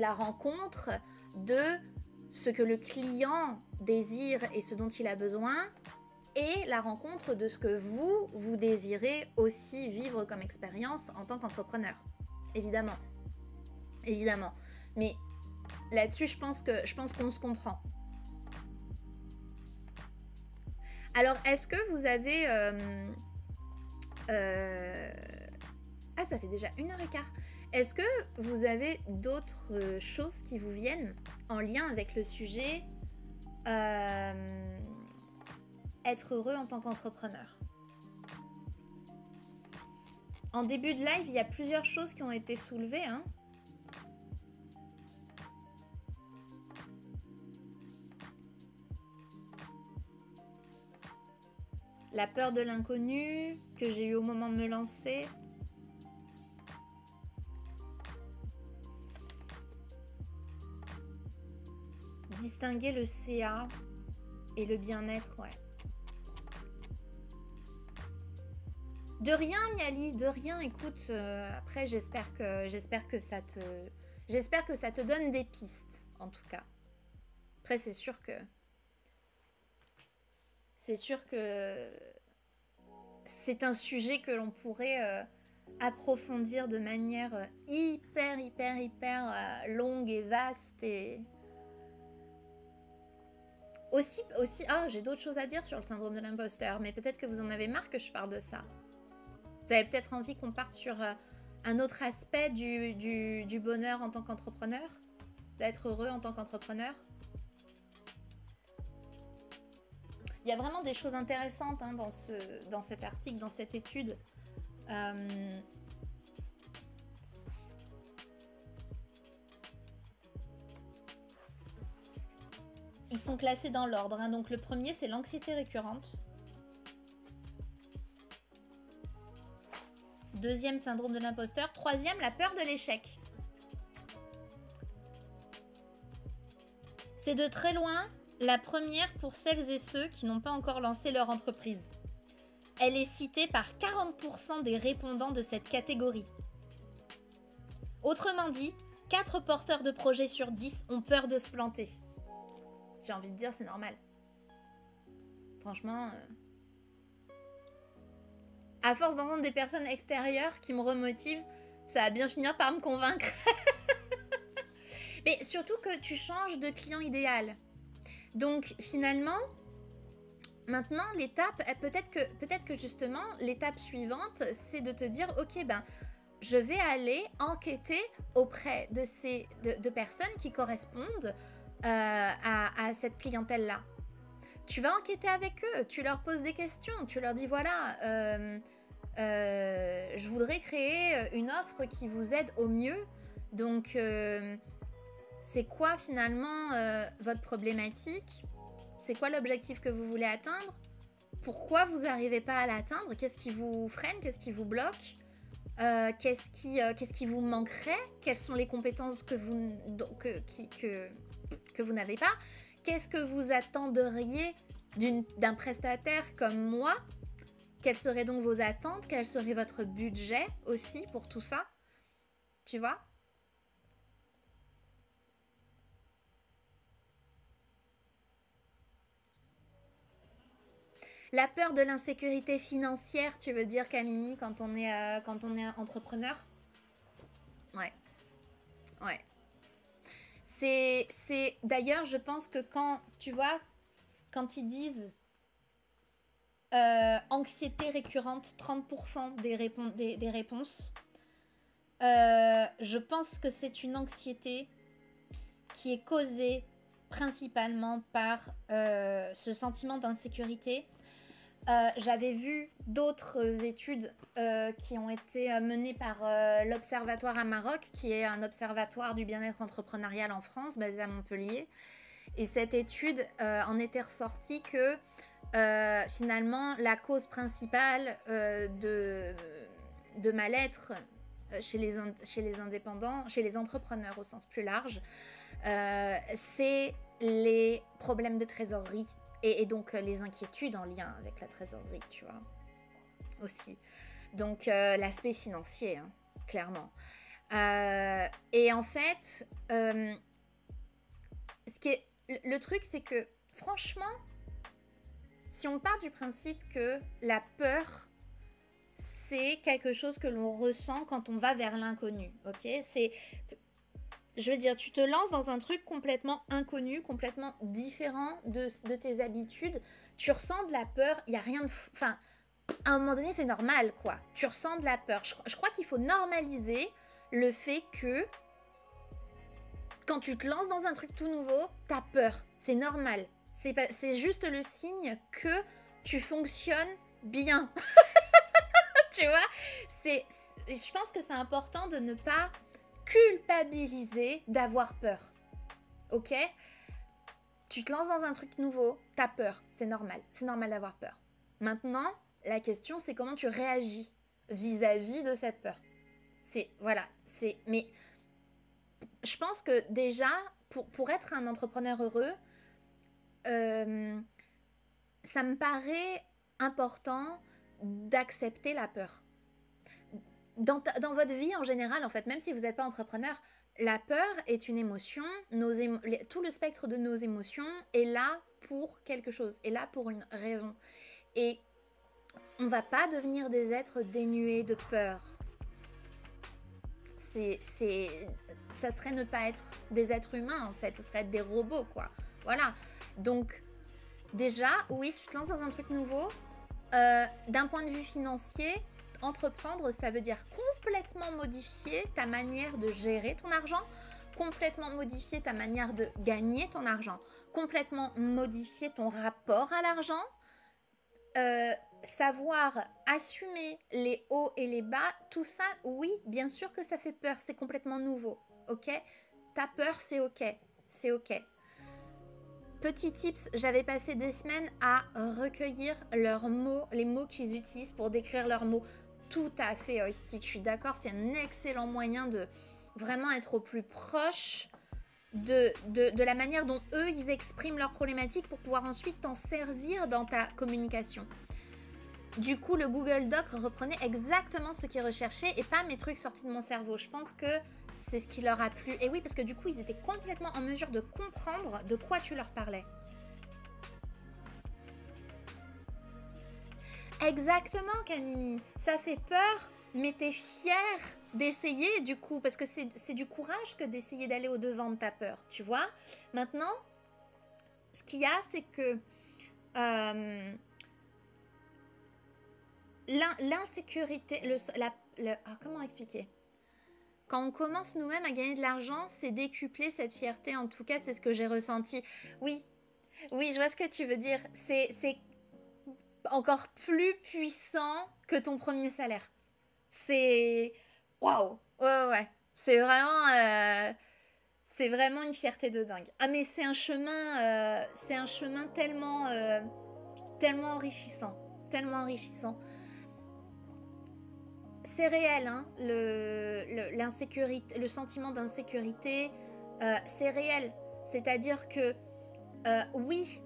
la rencontre de ce que le client désire et ce dont il a besoin et la rencontre de ce que vous désirez aussi vivre comme expérience en tant qu'entrepreneur. Évidemment. Évidemment. Mais là-dessus, je pense qu'on se comprend. Alors, est-ce que vous avez... Ah, ça fait déjà 1h15. Est-ce que vous avez d'autres choses qui vous viennent en lien avec le sujet être heureux en tant qu'entrepreneur? En début de live, il y a plusieurs choses qui ont été soulevées. Hein. La peur de l'inconnu que j'ai eu au moment de me lancer. Distinguer le CA et le bien-être, ouais. De rien, Miali, de rien. Écoute, après, j'espère que ça te donne des pistes, en tout cas. Après, c'est sûr que c'est un sujet que l'on pourrait approfondir de manière hyper longue et vaste et aussi j'ai d'autres choses à dire sur le syndrome de l'imposteur, mais peut-être que vous en avez marre que je parle de ça. Vous avez peut-être envie qu'on parte sur un autre aspect du bonheur en tant qu'entrepreneur, d'être heureux en tant qu'entrepreneur. Il y a vraiment des choses intéressantes hein, dans cet article, dans cette étude. Ils sont classés dans l'ordre. Hein. Donc le premier, c'est l'anxiété récurrente. Deuxième, syndrome de l'imposteur. Troisième, la peur de l'échec. C'est de très loin la première pour celles et ceux qui n'ont pas encore lancé leur entreprise. Elle est citée par 40% des répondants de cette catégorie. Autrement dit, 4 porteurs de projets sur 10 ont peur de se planter. J'ai envie de dire, c'est normal. Franchement, à force d'entendre des personnes extérieures qui me remotivent, ça va bien finir par me convaincre. Mais surtout que tu changes de client idéal. Donc finalement, maintenant l'étape, peut-être que justement l'étape suivante, c'est de te dire, ok, ben je vais aller enquêter auprès de personnes qui correspondent à cette clientèle-là. Tu vas enquêter avec eux, tu leur poses des questions, tu leur dis voilà, je voudrais créer une offre qui vous aide au mieux. Donc c'est quoi finalement votre problématique? C'est quoi l'objectif que vous voulez atteindre? Pourquoi vous n'arrivez pas à l'atteindre? Qu'est-ce qui vous freine? Qu'est-ce qui vous bloque? Qu'est-ce qui vous manquerait? Quelles sont les compétences que vous n'avez pas? Qu'est-ce que vous attendriez d'un prestataire comme moi? Quelles seraient donc vos attentes? Quel serait votre budget aussi pour tout ça? Tu vois? La peur de l'insécurité financière, tu veux dire, Camille, quand on est entrepreneur? Ouais, ouais. D'ailleurs, je pense que quand, tu vois, quand ils disent anxiété récurrente, 30% des réponses, je pense que c'est une anxiété qui est causée principalement par ce sentiment d'insécurité. J'avais vu d'autres études qui ont été menées par l'Observatoire à Maroc, qui est un observatoire du bien-être entrepreneurial en France, basé à Montpellier. Et cette étude en était ressortie que finalement, la cause principale de mal-être chez les indépendants, chez les entrepreneurs au sens plus large, c'est les problèmes de trésorerie et donc les inquiétudes en lien avec la trésorerie, tu vois, aussi. Donc l'aspect financier, hein, clairement. Et en fait, le truc, c'est que franchement, si on part du principe que la peur, c'est quelque chose que l'on ressent quand on va vers l'inconnu, ok? Je veux dire, tu te lances dans un truc complètement inconnu, complètement différent de tes habitudes. Tu ressens de la peur, il n'y a rien de... Enfin, à un moment donné, c'est normal, quoi. Tu ressens de la peur. Je crois qu'il faut normaliser le fait que quand tu te lances dans un truc tout nouveau, t'as peur. C'est normal. C'est juste le signe que tu fonctionnes bien. Tu vois, je pense que c'est important de ne pas culpabiliser d'avoir peur. Ok? Tu te lances dans un truc nouveau, t'as peur. C'est normal. C'est normal d'avoir peur. Maintenant, la question, c'est comment tu réagis vis-à-vis de cette peur. Mais je pense que déjà, pour être un entrepreneur heureux, ça me paraît important d'accepter la peur. Dans votre vie en général, en fait, même si vous n'êtes pas entrepreneur, la peur est une émotion. Tout le spectre de nos émotions est là pour quelque chose, est là pour une raison. Et on ne va pas devenir des êtres dénués de peur. Ça serait ne pas être des êtres humains, en fait. Ça serait être des robots, quoi. Voilà. Donc, déjà, oui, tu te lances dans un truc nouveau. D'un point de vue financier, entreprendre, ça veut dire complètement modifier ta manière de gérer ton argent, complètement modifier ta manière de gagner ton argent, complètement modifier ton rapport à l'argent, savoir assumer les hauts et les bas, tout ça, oui, bien sûr que ça fait peur, c'est complètement nouveau, ok? Ta peur, c'est ok, c'est ok. Petit tips, j'avais passé des semaines à recueillir leurs mots, les mots qu'ils utilisent pour décrire leurs mots. Tout à fait heuristique, je suis d'accord, c'est un excellent moyen de vraiment être au plus proche de la manière dont eux, ils expriment leurs problématiques pour pouvoir ensuite t'en servir dans ta communication. Du coup, le Google Doc reprenait exactement ce qu'ils recherchaient et pas mes trucs sortis de mon cerveau. Je pense que c'est ce qui leur a plu. Et oui, parce que du coup, ils étaient complètement en mesure de comprendre de quoi tu leur parlais. Exactement, Camille. Ça fait peur, mais t'es fière d'essayer du coup, parce que c'est du courage que d'essayer d'aller au-devant de ta peur, tu vois. Maintenant, ce qu'il y a, c'est que l'insécurité, comment expliquer ? Quand on commence nous-mêmes à gagner de l'argent, c'est décupler cette fierté. En tout cas, c'est ce que j'ai ressenti. Oui, je vois ce que tu veux dire. C'est encore plus puissant que ton premier salaire. C'est... Waouh. Ouais. C'est vraiment une fierté de dingue. Ah, mais c'est un chemin tellement enrichissant. Tellement enrichissant. C'est réel, hein, l'insécurité, le sentiment d'insécurité, c'est réel. C'est-à-dire que, oui,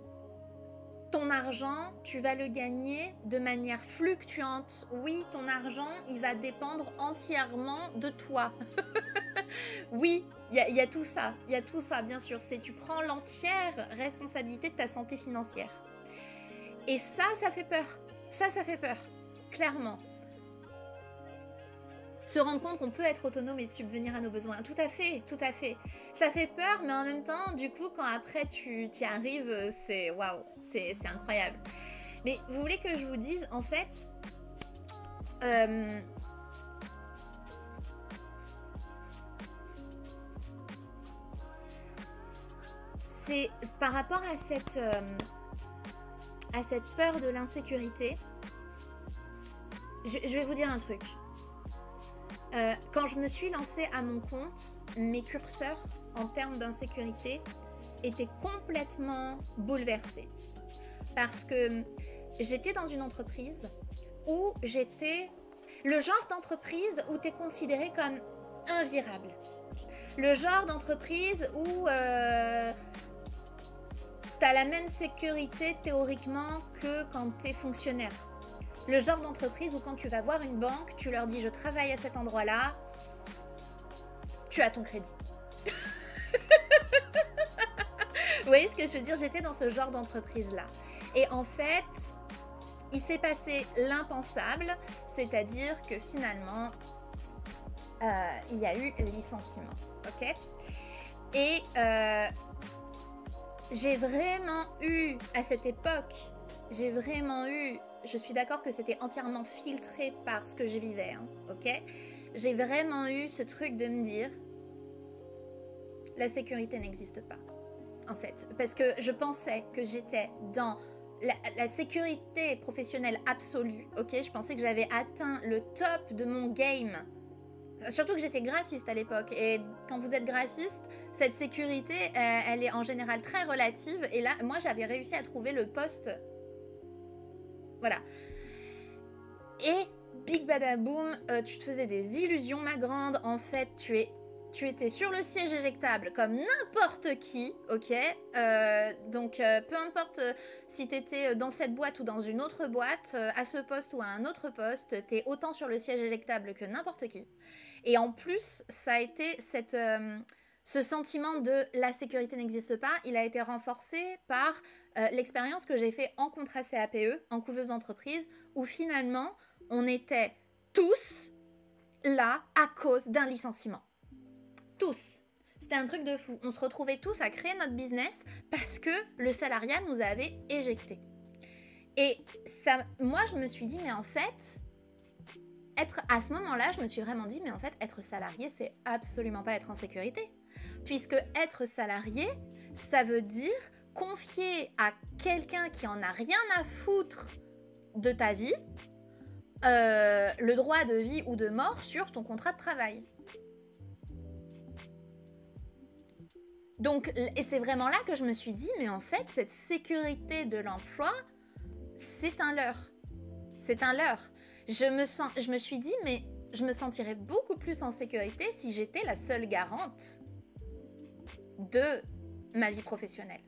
ton argent, tu vas le gagner de manière fluctuante. Oui, ton argent, il va dépendre entièrement de toi. Oui, il y a tout ça. Il y a tout ça, bien sûr. Tu prends l'entière responsabilité de ta santé financière. Et ça fait peur. Ça fait peur. Clairement. Se rendre compte qu'on peut être autonome et subvenir à nos besoins. Tout à fait, tout à fait. Ça fait peur, mais en même temps, du coup, quand après tu y arrives, c'est waouh, c'est incroyable. Mais vous voulez que je vous dise, en fait, c'est par rapport à cette peur de l'insécurité, je vais vous dire un truc. Quand je me suis lancée à mon compte, mes curseurs en termes d'insécurité étaient complètement bouleversés. Parce que j'étais dans une entreprise où j'étais le genre d'entreprise où tu es considéré comme invirable. Le genre d'entreprise où tu as la même sécurité théoriquement que quand tu es fonctionnaire. Le genre d'entreprise où quand tu vas voir une banque, tu leur dis je travaille à cet endroit-là, tu as ton crédit. Vous voyez ce que je veux dire? J'étais dans ce genre d'entreprise-là. Et en fait, il s'est passé l'impensable, c'est-à-dire que finalement, il y a eu licenciement. Ok? Et j'ai vraiment eu, à cette époque, je suis d'accord que c'était entièrement filtré par ce que je vivais, hein, ok? J'ai vraiment eu ce truc de me dire, la sécurité n'existe pas, en fait. Parce que je pensais que j'étais dans la sécurité professionnelle absolue, ok? Je pensais que j'avais atteint le top de mon game. Surtout que j'étais graphiste à l'époque. Et quand vous êtes graphiste, cette sécurité, elle est en général très relative. Et là, moi, j'avais réussi à trouver le poste. Voilà. Et big badaboum, tu te faisais des illusions, ma grande. En fait, tu étais sur le siège éjectable comme n'importe qui, ok? Donc, peu importe si tu étais dans cette boîte ou dans une autre boîte, à ce poste ou à un autre poste, tu es autant sur le siège éjectable que n'importe qui. Et en plus, ça a été ce sentiment de la sécurité n'existe pas, il a été renforcé par l'expérience que j'ai fait en contrat CAPE, en couveuse d'entreprise, où finalement, on était tous là à cause d'un licenciement. Tous. C'était un truc de fou. On se retrouvait tous à créer notre business parce que le salariat nous avait éjectés. Et ça, moi, je me suis dit, mais en fait, à ce moment-là, je me suis vraiment dit, mais en fait, être salarié, c'est absolument pas être en sécurité. Puisque être salarié, ça veut dire confier à quelqu'un qui en a rien à foutre de ta vie, le droit de vie ou de mort sur ton contrat de travail. Donc, et c'est vraiment là que je me suis dit, mais en fait, cette sécurité de l'emploi, c'est un leurre. C'est un leurre. Je me suis dit, mais je me sentirais beaucoup plus en sécurité si j'étais la seule garante de ma vie professionnelle.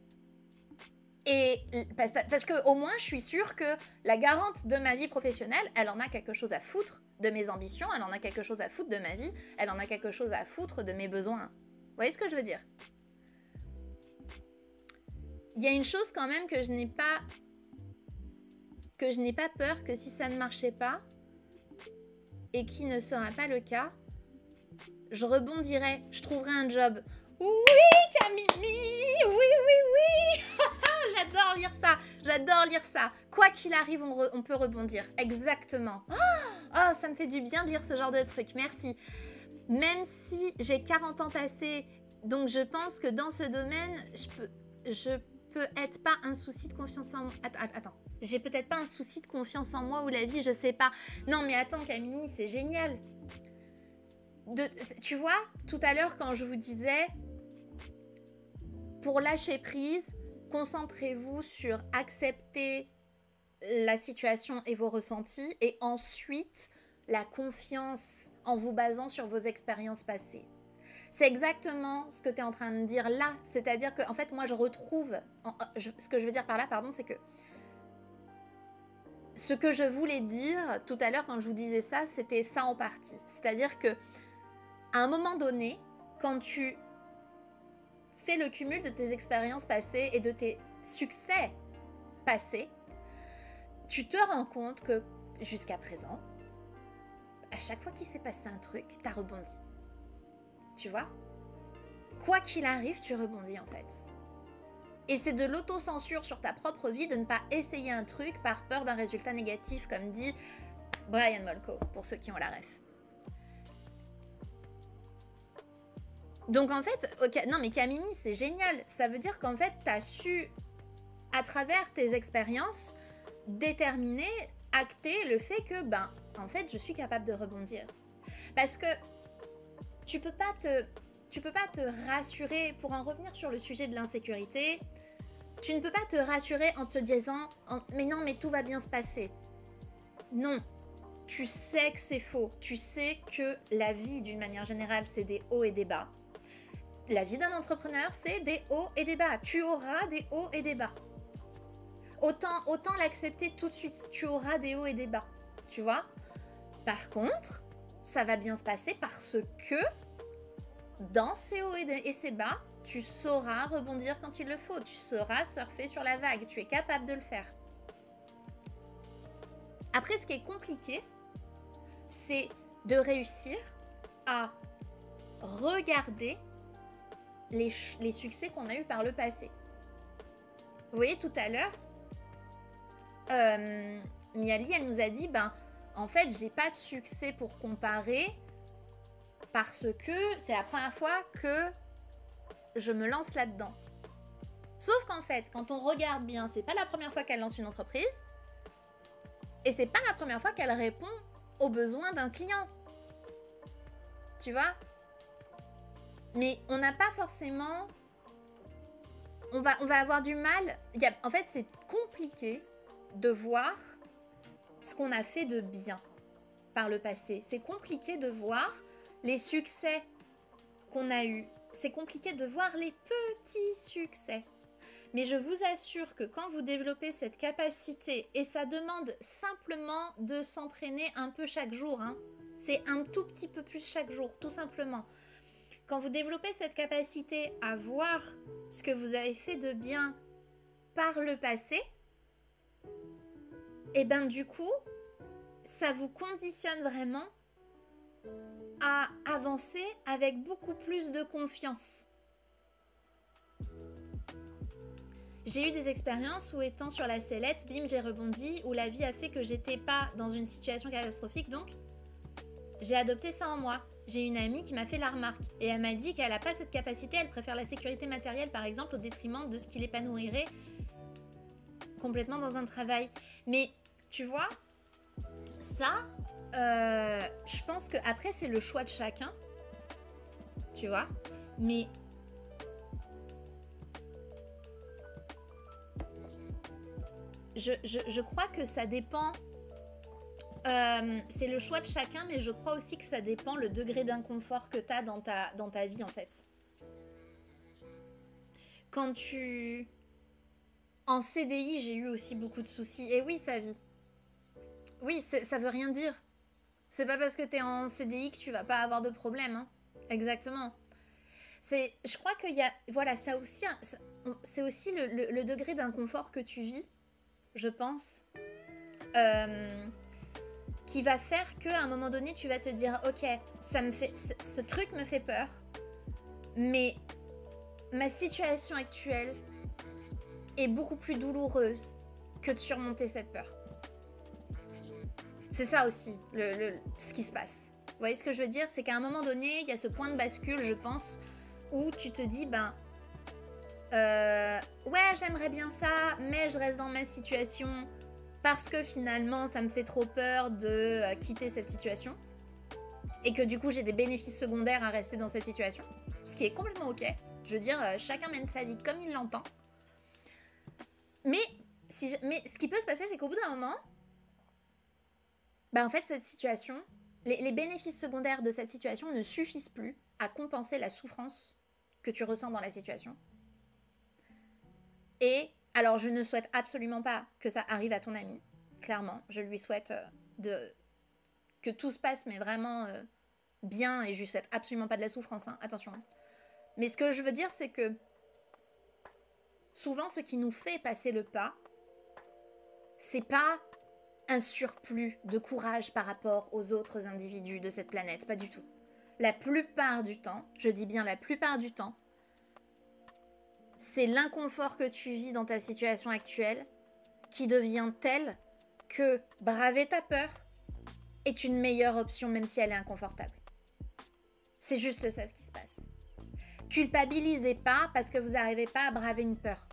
Et parce qu'au moins, je suis sûre que la garante de ma vie professionnelle, elle en a quelque chose à foutre de mes ambitions, elle en a quelque chose à foutre de ma vie, elle en a quelque chose à foutre de mes besoins. Vous voyez ce que je veux dire? Il y a une chose quand même que je n'ai pas peur que si ça ne marchait pas, et qui ne sera pas le cas, je rebondirai, je trouverai un job. Oui, Camille, oui. J'adore lire ça. Quoi qu'il arrive, on peut rebondir. Exactement. Oh, ça me fait du bien de lire ce genre de truc. Merci. Même si j'ai 40 ans passés, donc je pense que dans ce domaine, je peux être pas un souci de confiance en moi. Attends. J'ai peut-être pas un souci de confiance en moi ou la vie, je sais pas. Non, mais attends, Camille, c'est génial. Tu vois, tout à l'heure, quand je vous disais, pour lâcher prise, concentrez-vous sur accepter la situation et vos ressentis, et ensuite, la confiance en vous basant sur vos expériences passées. C'est exactement ce que tu es en train de dire là. C'est-à-dire que, en fait, moi, je retrouve... ce que je veux dire par là, pardon, c'est que ce que je voulais dire tout à l'heure quand je vous disais ça, c'était ça en partie. C'est-à-dire que à un moment donné, quand tu fais le cumul de tes expériences passées et de tes succès passés, tu te rends compte que jusqu'à présent, à chaque fois qu'il s'est passé un truc, t'as rebondi. Tu vois? Quoi qu'il arrive, tu rebondis en fait. Et c'est de l'autocensure sur ta propre vie de ne pas essayer un truc par peur d'un résultat négatif, comme dit Brian Molko, pour ceux qui ont la ref. Donc en fait, okay, non mais Camimi, c'est génial. Ça veut dire qu'en fait, t'as su, à travers tes expériences, déterminer, acter le fait que, ben, en fait, je suis capable de rebondir. Parce que tu peux pas te rassurer, pour en revenir sur le sujet de l'insécurité, tu ne peux pas te rassurer en te disant mais non, mais tout va bien se passer. Non, tu sais que c'est faux. Tu sais que la vie, d'une manière générale, c'est des hauts et des bas. La vie d'un entrepreneur, c'est des hauts et des bas. Tu auras des hauts et des bas. Autant l'accepter tout de suite. Tu auras des hauts et des bas. Tu vois? Par contre, ça va bien se passer parce que dans ces hauts et ces bas, tu sauras rebondir quand il le faut. Tu sauras surfer sur la vague. Tu es capable de le faire. Après, ce qui est compliqué, c'est de réussir à regarder les succès qu'on a eus par le passé. Vous voyez, tout à l'heure, Miali, elle nous a dit, ben, en fait, j'ai pas de succès pour comparer parce que c'est la première fois que je me lance là-dedans. Sauf qu'en fait, quand on regarde bien, c'est pas la première fois qu'elle lance une entreprise et c'est pas la première fois qu'elle répond aux besoins d'un client. Tu vois? Mais on n'a pas forcément... On va avoir du mal... En fait, c'est compliqué de voir ce qu'on a fait de bien par le passé. C'est compliqué de voir les succès qu'on a eus. C'est compliqué de voir les petits succès. Mais je vous assure que quand vous développez cette capacité, et ça demande simplement de s'entraîner un peu chaque jour, hein, c'est un tout petit peu plus chaque jour, tout simplement. Quand vous développez cette capacité à voir ce que vous avez fait de bien par le passé, et ben du coup, ça vous conditionne vraiment à avancer avec beaucoup plus de confiance. J'ai eu des expériences où étant sur la sellette, bim, j'ai rebondi, où la vie a fait que j'étais pas dans une situation catastrophique, donc j'ai adopté ça en moi. J'ai une amie qui m'a fait la remarque et elle m'a dit qu'elle n'a pas cette capacité, elle préfère la sécurité matérielle par exemple au détriment de ce qui l'épanouirait complètement dans un travail. Mais tu vois, ça, je pense que après c'est le choix de chacun, tu vois, mais je crois que ça dépend. C'est le choix de chacun, mais je crois aussi que ça dépend le degré d'inconfort que tu as dans ta vie, en fait. Quand tu... En CDI, j'ai eu aussi beaucoup de soucis. Et oui, sa vie. Oui, ça veut rien dire. C'est pas parce que tu es en CDI que tu vas pas avoir de problème. Hein. Exactement. Je crois qu'il y a... Voilà, ça aussi... C'est aussi le degré d'inconfort que tu vis, je pense. Qui va faire qu'à un moment donné, tu vas te dire « Ok, ce truc me fait peur, mais ma situation actuelle est beaucoup plus douloureuse que de surmonter cette peur. » C'est ça aussi, ce qui se passe. Vous voyez ce que je veux dire? C'est qu'à un moment donné, il y a ce point de bascule, je pense, où tu te dis « Ben, ouais, j'aimerais bien ça, mais je reste dans ma situation... » parce que finalement, ça me fait trop peur de quitter cette situation. Et que du coup, j'ai des bénéfices secondaires à rester dans cette situation. Ce qui est complètement ok. Je veux dire, chacun mène sa vie comme il l'entend. Mais ce qui peut se passer, c'est qu'au bout d'un moment, bah en fait, cette situation, les bénéfices secondaires de cette situation ne suffisent plus à compenser la souffrance que tu ressens dans la situation. Et... Alors, je ne souhaite absolument pas que ça arrive à ton ami. Clairement, je lui souhaite que tout se passe, mais vraiment bien. Et je lui souhaite absolument pas de la souffrance, hein, attention. Mais ce que je veux dire, c'est que souvent, ce qui nous fait passer le pas, c'est pas un surplus de courage par rapport aux autres individus de cette planète, pas du tout. La plupart du temps, je dis bien la plupart du temps, c'est l'inconfort que tu vis dans ta situation actuelle qui devient tel que braver ta peur est une meilleure option même si elle est inconfortable. C'est juste ça ce qui se passe. Culpabilisez pas parce que vous n'arrivez pas à braver une peur.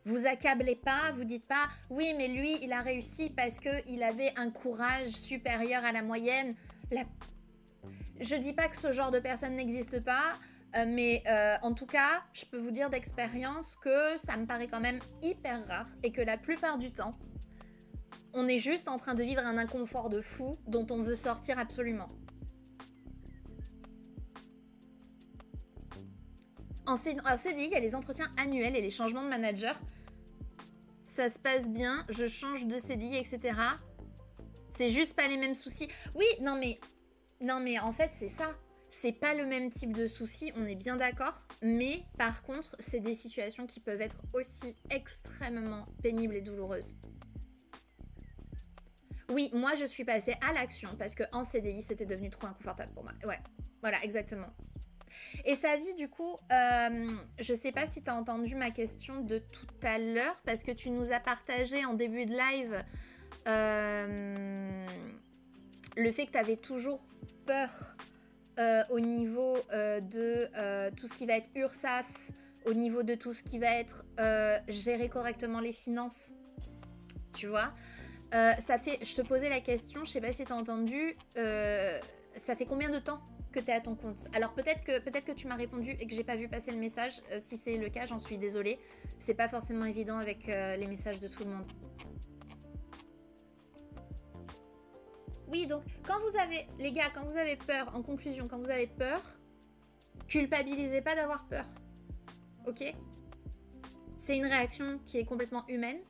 Vous accablez pas, vous dites pas « Oui, mais lui, il a réussi parce qu'il avait un courage supérieur à la moyenne. » Je dis pas que ce genre de personne n'existe pas, mais en tout cas, je peux vous dire d'expérience que ça me paraît quand même hyper rare et que la plupart du temps, on est juste en train de vivre un inconfort de fou dont on veut sortir absolument. En CDI, il y a les entretiens annuels et les changements de manager. Ça se passe bien, je change de CDI, etc. C'est juste pas les mêmes soucis. Oui, non mais en fait, c'est ça. C'est pas le même type de soucis, on est bien d'accord. Mais par contre, c'est des situations qui peuvent être aussi extrêmement pénibles et douloureuses. Oui, moi je suis passée à l'action parce qu'en CDI, c'était devenu trop inconfortable pour moi. Ouais, voilà, exactement. Et Savy, du coup, je sais pas si tu as entendu ma question de tout à l'heure, parce que tu nous as partagé en début de live le fait que tu avais toujours peur au niveau de tout ce qui va être URSSAF, au niveau de tout ce qui va être gérer correctement les finances, tu vois. Je te posais la question, je sais pas si tu as entendu, ça fait combien de temps que tu es à ton compte? Alors peut-être que tu m'as répondu et que j'ai pas vu passer le message. Si c'est le cas, j'en suis désolée. C'est pas forcément évident avec les messages de tout le monde. Oui, donc quand vous avez, les gars, quand vous avez peur, en conclusion, quand vous avez peur, culpabilisez pas d'avoir peur. Ok? C'est une réaction qui est complètement humaine.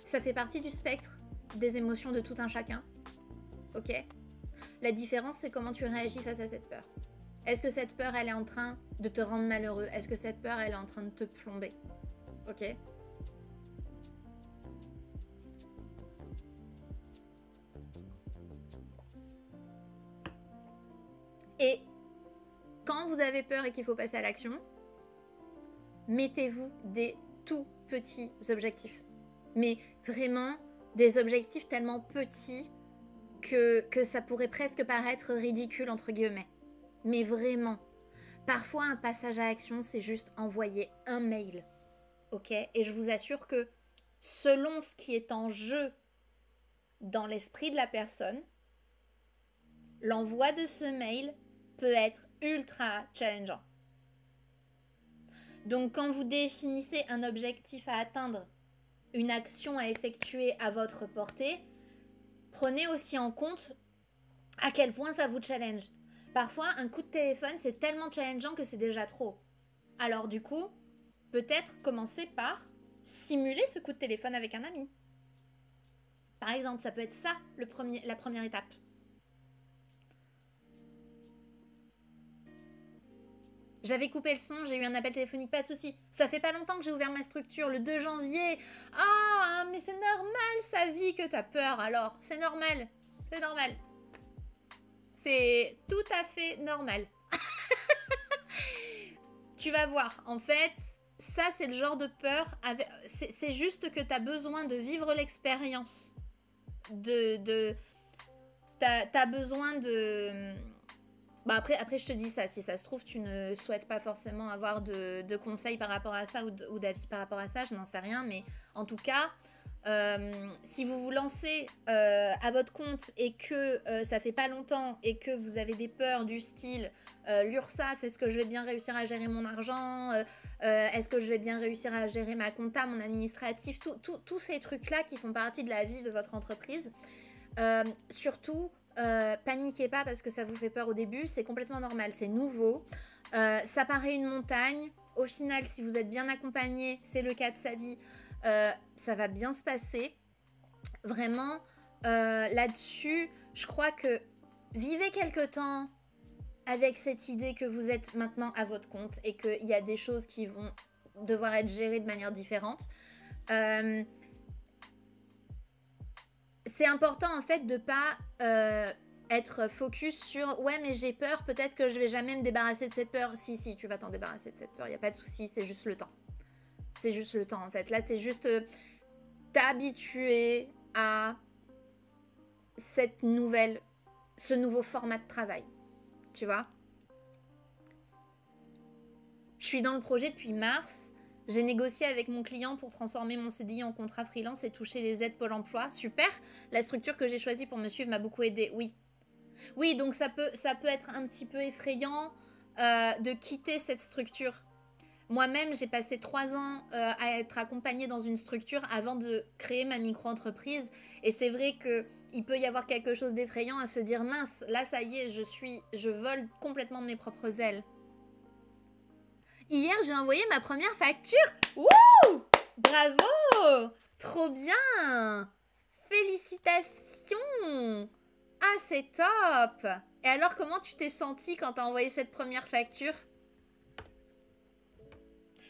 Ça fait partie du spectre des émotions de tout un chacun. Ok? La différence, c'est comment tu réagis face à cette peur. Est-ce que cette peur, elle est en train de te rendre malheureux? Est-ce que cette peur, elle est en train de te plomber? Ok? Et quand vous avez peur et qu'il faut passer à l'action, mettez-vous des tout petits objectifs. Mais vraiment, des objectifs tellement petits que ça pourrait presque paraître ridicule, entre guillemets. Mais vraiment, parfois un passage à l'action, c'est juste envoyer un mail. Ok? Et je vous assure que selon ce qui est en jeu dans l'esprit de la personne, l'envoi de ce mail peut être ultra challengeant. Donc quand vous définissez un objectif à atteindre, une action à effectuer à votre portée, prenez aussi en compte à quel point ça vous challenge. Parfois, un coup de téléphone, c'est tellement challengeant que c'est déjà trop. Alors du coup, peut-être commencer par simuler ce coup de téléphone avec un ami. Par exemple, ça peut être ça, la première étape. J'avais coupé le son, j'ai eu un appel téléphonique, pas de souci. Ça fait pas longtemps que j'ai ouvert ma structure, le 2 janvier. Ah, mais c'est normal, Savy, que t'as peur, alors. C'est normal. C'est normal. C'est tout à fait normal. Tu vas voir, en fait, ça, c'est le genre de peur. C'est juste que t'as besoin de vivre l'expérience. T'as besoin de... Bah après, je te dis ça, si ça se trouve, tu ne souhaites pas forcément avoir de conseils par rapport à ça ou d'avis par rapport à ça, je n'en sais rien, mais en tout cas, si vous vous lancez à votre compte et que ça fait pas longtemps et que vous avez des peurs du style l'URSSAF, est-ce que je vais bien réussir à gérer mon argent, est-ce que je vais bien réussir à gérer ma compta, mon administratif, tous ces trucs-là qui font partie de la vie de votre entreprise, surtout... paniquez pas parce que ça vous fait peur au début, c'est complètement normal, c'est nouveau, ça paraît une montagne, au final si vous êtes bien accompagné, c'est le cas de Savy, ça va bien se passer, vraiment là-dessus, je crois que vivez quelque temps avec cette idée que vous êtes maintenant à votre compte et qu'il y a des choses qui vont devoir être gérées de manière différente. c'est important en fait de pas être focus sur ouais mais j'ai peur, peut-être que je vais jamais me débarrasser de cette peur. Si, tu vas t'en débarrasser de cette peur, il n'y a pas de souci, c'est juste le temps. C'est juste le temps en fait. Là c'est juste t'habituer à ce nouveau format de travail. Tu vois? Je suis dans le projet depuis mars. J'ai négocié avec mon client pour transformer mon CDI en contrat freelance et toucher les aides Pôle emploi. Super. La structure que j'ai choisie pour me suivre m'a beaucoup aidé. Oui. Oui, donc ça peut être un petit peu effrayant de quitter cette structure. Moi-même, j'ai passé 3 ans à être accompagnée dans une structure avant de créer ma micro-entreprise. Et c'est vrai qu'il peut y avoir quelque chose d'effrayant à se dire mince, là ça y est, je vole complètement de mes propres ailes. Hier, j'ai envoyé ma première facture. Wouh! Bravo! Trop bien! Félicitations! Ah, c'est top! Et alors, comment tu t'es sentie quand t'as envoyé cette première facture?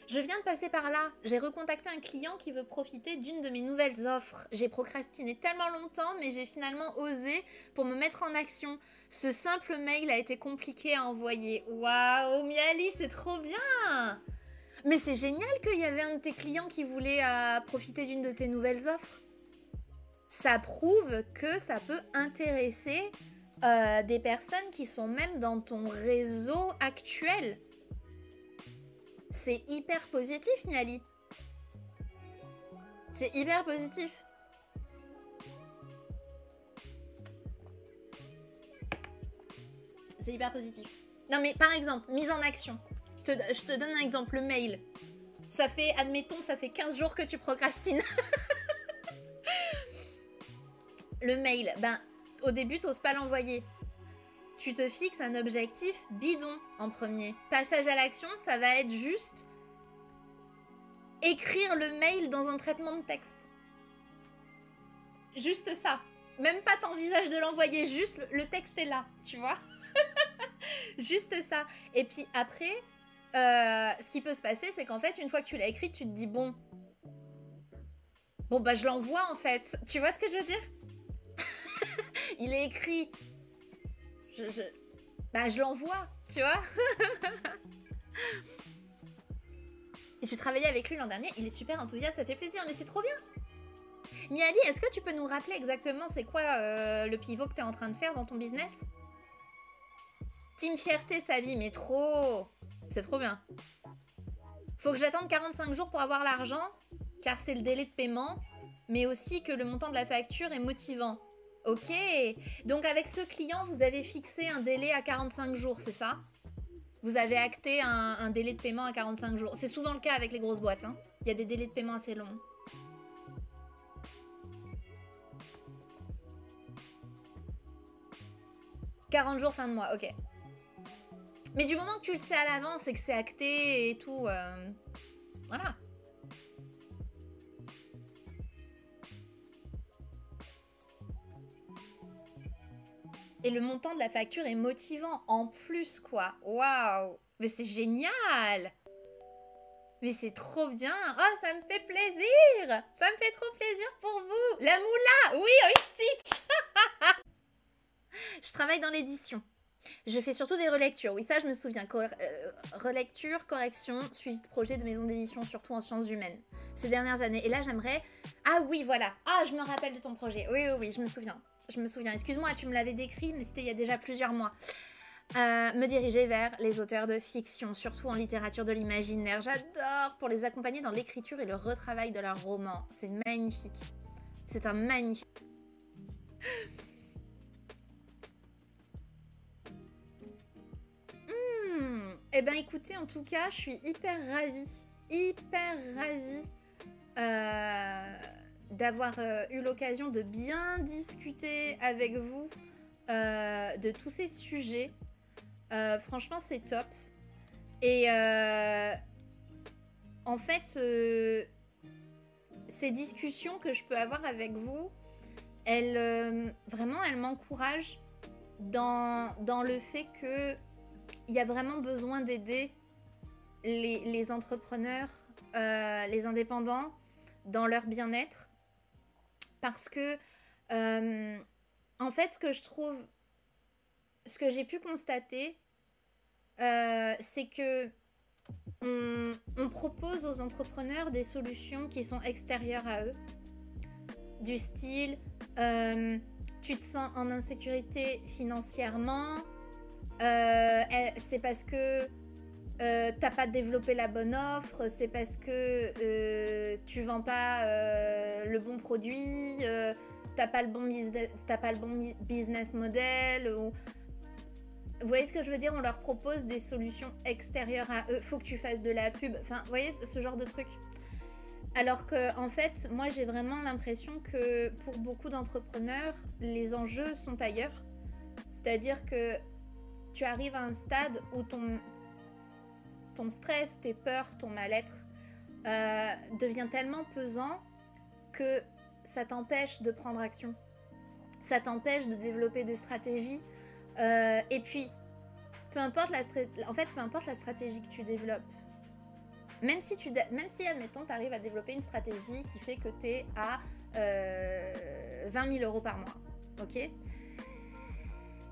Je viens de passer par là. J'ai recontacté un client qui veut profiter d'une de mes nouvelles offres. J'ai procrastiné tellement longtemps, mais j'ai finalement osé pour me mettre en action. Ce simple mail a été compliqué à envoyer. Waouh, Miali, c'est trop bien! Mais c'est génial qu'il y avait un de tes clients qui voulait profiter d'une de tes nouvelles offres. Ça prouve que ça peut intéresser des personnes qui sont même dans ton réseau actuel. C'est hyper positif, Miali. C'est hyper positif. C'est hyper positif. Non mais par exemple, mise en action. Je te donne un exemple, le mail. Ça fait, admettons, ça fait 15 jours que tu procrastines. Le mail, ben, au début, t'oses pas l'envoyer. Tu te fixes un objectif bidon en premier. Passage à l'action, ça va être juste écrire le mail dans un traitement de texte. Juste ça. Même pas t'envisages de l'envoyer, juste le texte est là, tu vois. Juste ça. Et puis après, ce qui peut se passer, c'est qu'en fait, une fois que tu l'as écrit, tu te dis bon, bah je l'envoie en fait. Tu vois ce que je veux dire? Il est écrit. Je l'envoie, tu vois. J'ai travaillé avec lui l'an dernier, il est super enthousiaste, ça fait plaisir, mais c'est trop bien. Miali, est-ce que tu peux nous rappeler exactement c'est quoi le pivot que tu es en train de faire dans ton business? Team fierté, sa vie, mais trop. C'est trop bien. Faut que j'attende 45 jours pour avoir l'argent, car c'est le délai de paiement, mais aussi que le montant de la facture est motivant. Ok, donc avec ce client, vous avez fixé un délai à 45 jours, c'est ça? Vous avez acté un délai de paiement à 45 jours. C'est souvent le cas avec les grosses boîtes. Hein. Il y a des délais de paiement assez longs. « 40 jours, fin de mois, ok. Mais du moment que tu le sais à l'avance et que c'est acté et tout, voilà. Et le montant de la facture est motivant en plus, quoi. Waouh! Mais c'est génial! Mais c'est trop bien! Oh, ça me fait plaisir! Ça me fait trop plaisir pour vous! La moula! Oui, heuristique! Je travaille dans l'édition. Je fais surtout des relectures. Oui, ça, je me souviens. Relecture, correction, suivi de projet de maison d'édition, surtout en sciences humaines. Ces dernières années. Et là, j'aimerais... Ah oui, voilà. Ah, je me rappelle de ton projet. Oui, je me souviens. Je me souviens. Excuse-moi, tu me l'avais décrit, mais c'était il y a déjà plusieurs mois. Me diriger vers les auteurs de fiction, surtout en littérature de l'imaginaire. J'adore pour les accompagner dans l'écriture et le retravail de leurs romans. C'est magnifique. C'est un magnifique... Eh ben écoutez, en tout cas, je suis hyper ravie d'avoir eu l'occasion de bien discuter avec vous de tous ces sujets. Franchement, c'est top. Et en fait, ces discussions que je peux avoir avec vous, vraiment, elles m'encouragent dans le fait que il y a vraiment besoin d'aider les entrepreneurs, les indépendants dans leur bien-être. Parce que Euh, En fait, ce que j'ai pu constater, c'est que on propose aux entrepreneurs des solutions qui sont extérieures à eux, du style, tu te sens en insécurité financièrement, c'est parce que t'as pas développé la bonne offre, c'est parce que tu vends pas le bon produit, t'as pas le bon business model. Vous voyez ce que je veux dire? On leur propose des solutions extérieures à eux. Faut que tu fasses de la pub. Enfin, vous voyez ce genre de truc. Alors que, en fait, moi j'ai vraiment l'impression que pour beaucoup d'entrepreneurs, les enjeux sont ailleurs. C'est-à-dire que tu arrives à un stade où ton stress, tes peurs, ton mal-être devient tellement pesant que ça t'empêche de prendre action. Ça t'empêche de développer des stratégies. Et puis, peu importe la stratégie que tu développes, même si, admettons, tu arrives à développer une stratégie qui fait que tu es à 20 000 euros par mois, ok?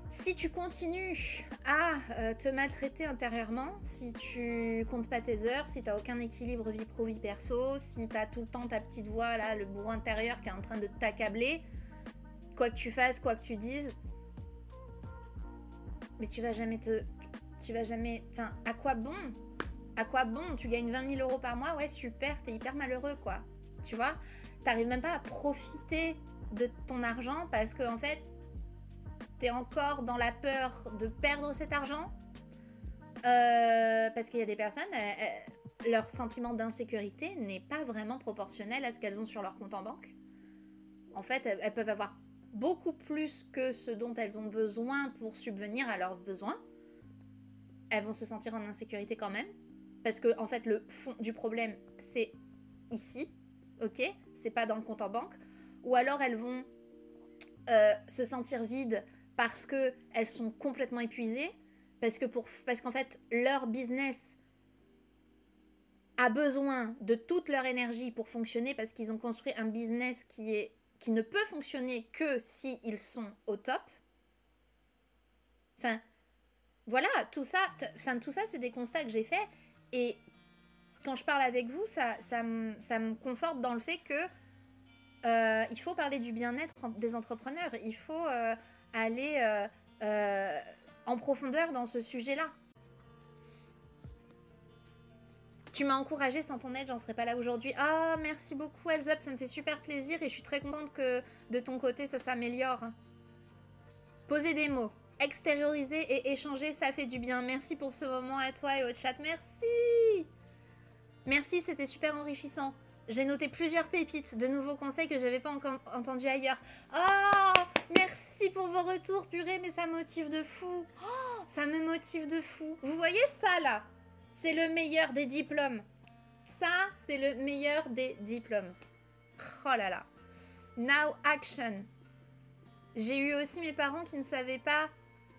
Si tu continues à te maltraiter intérieurement, si tu comptes pas tes heures, si tu n'as aucun équilibre vie pro, vie perso, si tu as tout le temps ta petite voix, là, le bourreau intérieur qui est en train de t'accabler, quoi que tu fasses, quoi que tu dises, mais tu vas jamais enfin, à quoi bon? À quoi bon? Tu gagnes 20 000 euros par mois, ouais, super, t'es hyper malheureux, quoi. Tu vois? T'arrives même pas à profiter de ton argent parce que, en fait, t'es encore dans la peur de perdre cet argent. Parce qu'il y a des personnes, leur sentiment d'insécurité n'est pas vraiment proportionnel à ce qu'elles ont sur leur compte en banque. En fait, elles peuvent avoir beaucoup plus que ce dont elles ont besoin pour subvenir à leurs besoins. Elles vont se sentir en insécurité quand même. Parce que, en fait, le fond du problème, c'est ici, ok? C'est pas dans le compte en banque. Ou alors, elles vont se sentir vides parce qu'elles sont complètement épuisées. Parce qu'en fait, leur business a besoin de toute leur énergie pour fonctionner parce qu'ils ont construit un business qui ne peut fonctionner que s'ils sont au top. Enfin, voilà, tout ça, c'est des constats que j'ai faits. Et quand je parle avec vous, ça me conforte dans le fait que il faut parler du bien-être des entrepreneurs. Il faut aller en profondeur dans ce sujet-là. Tu m'as encouragée, sans ton aide, j'en serais pas là aujourd'hui. Ah, merci beaucoup, Elzop, ça me fait super plaisir et je suis très contente que de ton côté, ça s'améliore. Poser des mots, extérioriser et échanger, ça fait du bien. Merci pour ce moment à toi et au chat. Merci! Merci, c'était super enrichissant. J'ai noté plusieurs pépites, de nouveaux conseils que j'avais pas encore entendus ailleurs. Oh, merci pour vos retours, purée, mais ça motive de fou. Oh, ça me motive de fou. Vous voyez ça, là? C'est le meilleur des diplômes. Ça, c'est le meilleur des diplômes. Oh là là. Now action. J'ai eu aussi mes parents qui ne savaient pas...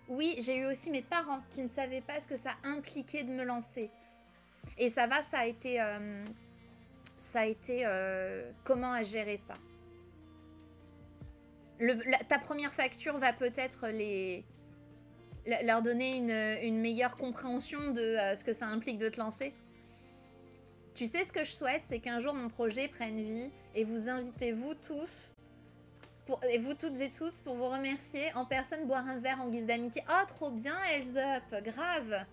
Oui, j'ai eu aussi mes parents qui ne savaient pas ce que ça impliquait de me lancer. Et ça va, ça a été comment à gérer ça. Ta première facture va peut-être leur donner une meilleure compréhension de ce que ça implique de te lancer. Tu sais, ce que je souhaite, c'est qu'un jour mon projet prenne vie et vous invitez vous tous, et vous toutes et tous, pour vous remercier en personne, boire un verre en guise d'amitié. Oh, trop bien, Elzop, grave.